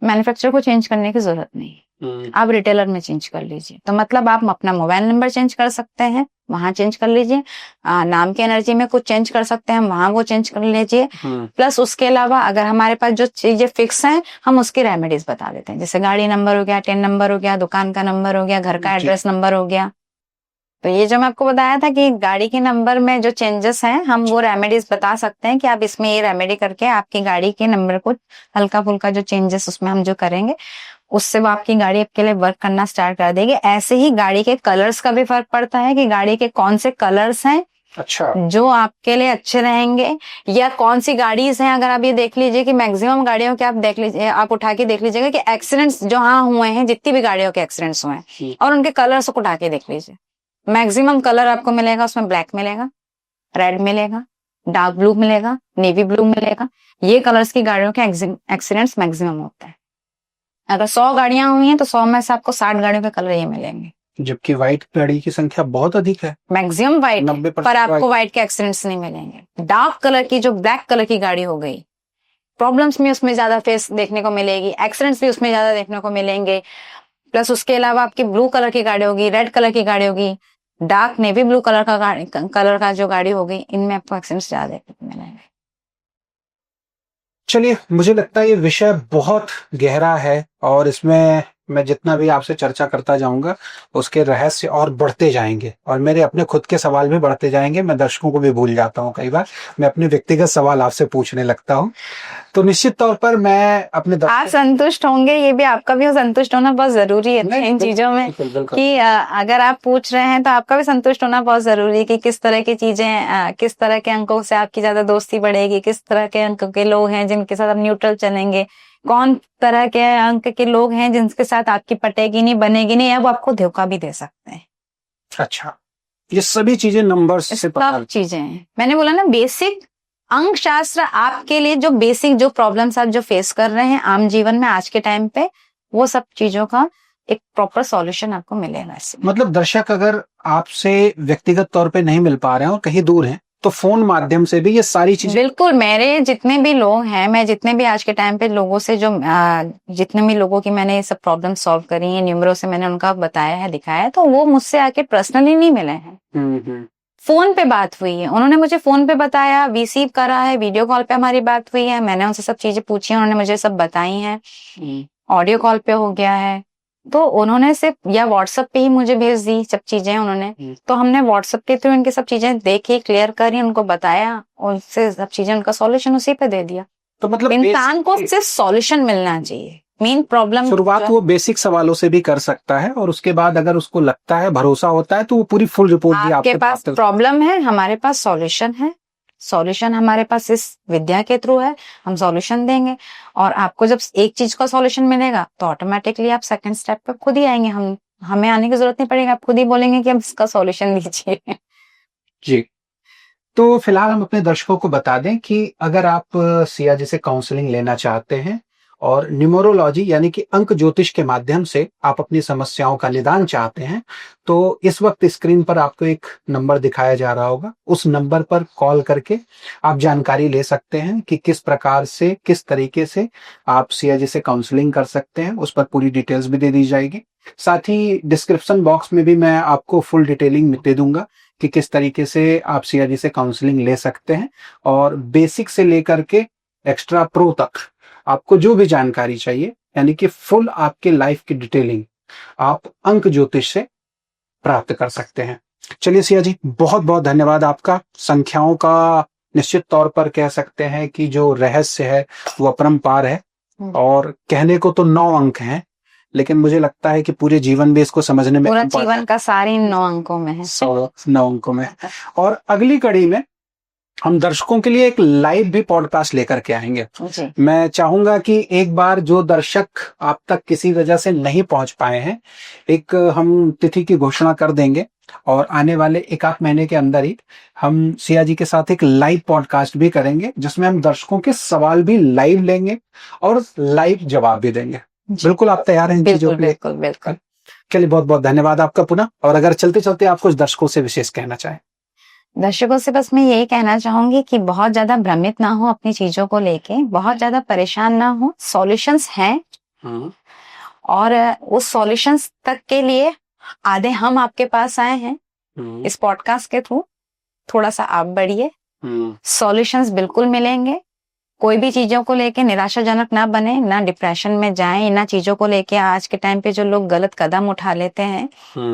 मैन्युफैक्चरर को चेंज करने की जरूरत नहीं, आप रिटेलर में चेंज कर लीजिए। तो मतलब आप अपना मोबाइल नंबर चेंज कर सकते हैं, वहां चेंज कर लीजिए। नाम की एनर्जी में कुछ चेंज कर सकते हैं, वहां वो चेंज कर लीजिए। प्लस उसके अलावा अगर हमारे पास जो चीजें फिक्स हैं, हम उसकी रेमेडीज बता देते हैं। जैसे गाड़ी नंबर हो गया, टिन नंबर हो गया, दुकान का नंबर हो गया, घर का एड्रेस नंबर हो गया। तो ये जो मैं आपको बताया था कि गाड़ी के नंबर में जो चेंजेस हैं, हम वो रेमेडीज बता सकते हैं कि आप इसमें ये रेमेडी करके आपकी गाड़ी के नंबर को हल्का फुल्का जो चेंजेस उसमें हम जो करेंगे, उससे वो आपकी गाड़ी आपके लिए वर्क करना स्टार्ट कर देगी। ऐसे ही गाड़ी के कलर्स का भी फर्क पड़ता है कि गाड़ी के कौन से कलर्स हैं जो आपके लिए अच्छे रहेंगे, या कौन सी गाड़ीज हैं। अगर आप ये देख लीजिए कि मैक्सिमम गाड़ियों के आप देख लीजिए, आप उठा के देख लीजिएगा कि एक्सीडेंट्स जो हाँ हुए हैं, जितनी भी गाड़ियों के एक्सीडेंट्स हुए हैं, और उनके कलर्स को उठा के देख लीजिए। मैक्सिमम कलर आपको मिलेगा उसमें ब्लैक मिलेगा, रेड मिलेगा, डार्क ब्लू मिलेगा, नेवी ब्लू मिलेगा। ये कलर्स की गाड़ियों के एक्सीडेंट्स मैक्सिमम होते हैं। अगर 100 गाड़ियां हुई हैं तो 100 में से आपको 60 गाड़ियों के कलर ये मिलेंगे, जबकि व्हाइट गाड़ी की संख्या बहुत अधिक है, मैक्सिमम व्हाइट, पर आपको व्हाइट के एक्सीडेंट्स नहीं मिलेंगे। डार्क कलर की जो ब्लैक कलर की गाड़ी हो गई, प्रॉब्लम्स भी उसमें ज्यादा फेस देखने को मिलेगी, एक्सीडेंट्स भी उसमें ज्यादा देखने को मिलेंगे। प्लस उसके अलावा आपकी ब्लू कलर की गाड़ी होगी, रेड कलर की गाड़ी होगी, डार्क नेवी ब्लू कलर का जो गाड़ी होगी, इनमें आपको एक्सीडेंट्स ज्यादा देखने को मिलेंगे। चलिए, मुझे लगता है ये विषय बहुत गहरा है और इसमें मैं जितना भी आपसे चर्चा करता जाऊंगा उसके रहस्य और बढ़ते जाएंगे और मेरे अपने खुद के सवाल भी बढ़ते जाएंगे। मैं दर्शकों को भी भूल जाता हूं, कई बार मैं अपने व्यक्तिगत सवाल आपसे पूछने लगता हूं। तो निश्चित तौर पर मैं अपने आप संतुष्ट होंगे, ये भी आपका भी संतुष्ट होना बहुत जरूरी है इन चीजों में, कि अगर आप पूछ रहे हैं तो आपका भी संतुष्ट होना बहुत जरूरी है कि किस तरह की चीजें, किस तरह के अंकों से आपकी ज्यादा दोस्ती बढ़ेगी, किस तरह के अंकों के लोग हैं जिनके साथ आप न्यूट्रल चलेंगे, कौन तरह के अंक के लोग हैं जिनके साथ आपकी पटेगी नहीं, बनेगी नहीं, या वो आपको धोखा भी दे सकते हैं। अच्छा, ये सभी चीजें नंबर्स से सब चीजें हैं। मैंने बोला ना, बेसिक अंक शास्त्र आपके लिए जो बेसिक जो प्रॉब्लम्स आप जो फेस कर रहे हैं आम जीवन में आज के टाइम पे, वो सब चीजों का एक प्रॉपर सॉल्यूशन आपको मिलेगा इससे। मतलब दर्शक अगर आपसे व्यक्तिगत तौर पे नहीं मिल पा रहे हैं और कहीं दूर हैं, तो फोन माध्यम से भी ये सारी चीजें। बिल्कुल, मेरे जितने भी लोग हैं, मैं जितने भी आज के टाइम पे लोगों से जो जितने भी लोगों की मैंने ये सब प्रॉब्लम सॉल्व करी है, न्यूमरो से मैंने उनका बताया है, दिखाया है, तो वो मुझसे आके पर्सनली नहीं मिले हैं। फोन पे बात हुई है, उन्होंने मुझे फोन पे बताया, रिसीव करा है, वीडियो कॉल पे हमारी बात हुई है, मैंने उनसे सब चीजें पूछी, उन्होंने मुझे सब बताई हैं, ऑडियो कॉल पे हो गया है, तो उन्होंने सिर्फ या व्हाट्सएप पे ही मुझे भेज दी सब चीजें उन्होंने, तो हमने व्हाट्सएप के थ्रू इनकी सब चीजें देखी, क्लियर करी, उनको बताया, उनसे सब चीजें, उनका सॉल्यूशन उसी पे दे दिया। तो मतलब इंसान को सिर्फ सॉल्यूशन मिलना चाहिए, मेन प्रॉब्लम शुरुआत वो बेसिक सवालों से भी कर सकता है, और उसके बाद अगर उसको लगता है, भरोसा होता है, तो वो पूरी फुल रिपोर्ट भी आपके पास प्रॉब्लम है, हमारे पास सॉल्यूशन है, सॉल्यूशन हमारे पास इस विद्या के थ्रू है, हम सॉल्यूशन देंगे, और आपको जब एक चीज का सॉल्यूशन मिलेगा तो ऑटोमेटिकली आप सेकंड स्टेप पे खुद ही आएंगे, हमें आने की जरूरत नहीं पड़ेगी, आप खुद ही बोलेंगे कि हम इसका सॉल्यूशन दीजिए। जी। तो फिलहाल हम अपने दर्शकों को बता दें कि अगर आप सिया जी से काउंसलिंग लेना चाहते हैं और न्यूमरोलॉजी यानी कि अंक ज्योतिष के माध्यम से आप अपनी समस्याओं का निदान चाहते हैं, तो इस वक्त स्क्रीन पर आपको एक नंबर दिखाया जा रहा होगा, उस नंबर पर कॉल करके आप जानकारी ले सकते हैं कि किस प्रकार से, किस तरीके से आप सिया जी से काउंसलिंग कर सकते हैं। उस पर पूरी डिटेल्स भी दे दी जाएगी। साथ ही डिस्क्रिप्शन बॉक्स में भी मैं आपको फुल डिटेलिंग दे दूंगा कि किस तरीके से आप सिया जी से काउंसलिंग ले सकते हैं, और बेसिक से लेकर के एक्स्ट्रा प्रो तक आपको जो भी जानकारी चाहिए, यानी कि फुल आपके लाइफ की डिटेलिंग आप अंक ज्योतिष से प्राप्त कर सकते हैं। चलिए सिया जी, बहुत बहुत धन्यवाद आपका। संख्याओं का निश्चित तौर पर कह सकते हैं कि जो रहस्य है वो अपरंपार है, और कहने को तो 9 अंक हैं, लेकिन मुझे लगता है कि पूरे जीवन में इसको समझने में, पूरा जीवन का सारे 9 अंकों में है, 9 अंकों में। और अगली कड़ी में हम दर्शकों के लिए एक लाइव भी पॉडकास्ट लेकर के आएंगे। मैं चाहूंगा कि एक बार जो दर्शक आप तक किसी वजह से नहीं पहुंच पाए हैं, एक हम तिथि की घोषणा कर देंगे, और आने वाले 1-8 महीने के अंदर ही हम सिया जी के साथ एक लाइव पॉडकास्ट भी करेंगे, जिसमें हम दर्शकों के सवाल भी लाइव लेंगे और लाइव जवाब भी देंगे। बिल्कुल आप तैयार हैं इन चीजों के लिए? बिल्कुल बिल्कुल। चलिए, बहुत बहुत धन्यवाद आपका पुनः। और अगर चलते चलते आप कुछ दर्शकों से विशेष कहना चाहें? दर्शकों से बस मैं यही कहना चाहूंगी कि बहुत ज्यादा भ्रमित ना हो अपनी चीजों को लेके, बहुत ज्यादा परेशान ना हो, सॉल्यूशंस हैं, और उस सॉल्यूशंस तक के लिए आधे हम आपके पास आए हैं इस पॉडकास्ट के थ्रू, थोड़ा सा आप बढ़िए, सॉल्यूशंस बिल्कुल मिलेंगे। कोई भी चीजों को लेके निराशाजनक ना बने, ना डिप्रेशन में जाएं, ना चीजों को लेके आज के टाइम पे जो लोग गलत कदम उठा लेते हैं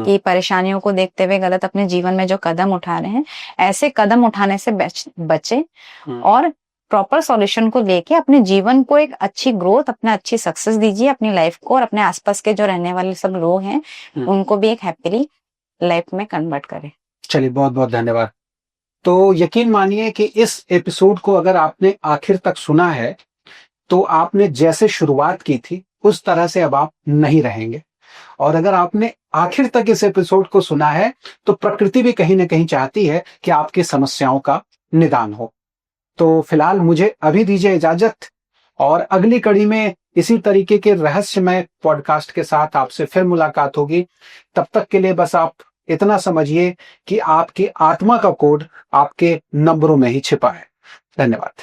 कि परेशानियों को देखते हुए गलत अपने जीवन में जो कदम उठा रहे हैं, ऐसे कदम उठाने से बचे और प्रॉपर सॉल्यूशन को लेके अपने जीवन को एक अच्छी ग्रोथ, अपना अच्छी सक्सेस दीजिए अपनी लाइफ को, और अपने आसपास के जो रहने वाले सब लोग हैं उनको भी एक हैप्पीली लाइफ में कन्वर्ट करें। चलिए, बहुत बहुत धन्यवाद। तो यकीन मानिए कि इस एपिसोड को अगर आपने आखिर तक सुना है, तो आपने जैसे शुरुआत की थी उस तरह से अब आप नहीं रहेंगे। और अगर आपने आखिर तक इस एपिसोड को सुना है, तो प्रकृति भी कहीं ना कहीं चाहती है कि आपकी समस्याओं का निदान हो। तो फिलहाल मुझे अभी दीजिए इजाजत, और अगली कड़ी में इसी तरीके के रहस्यमय पॉडकास्ट के साथ आपसे फिर मुलाकात होगी। तब तक के लिए बस आप इतना समझिए कि आपकी आत्मा का कोड आपके नंबरों में ही छिपा है। धन्यवाद।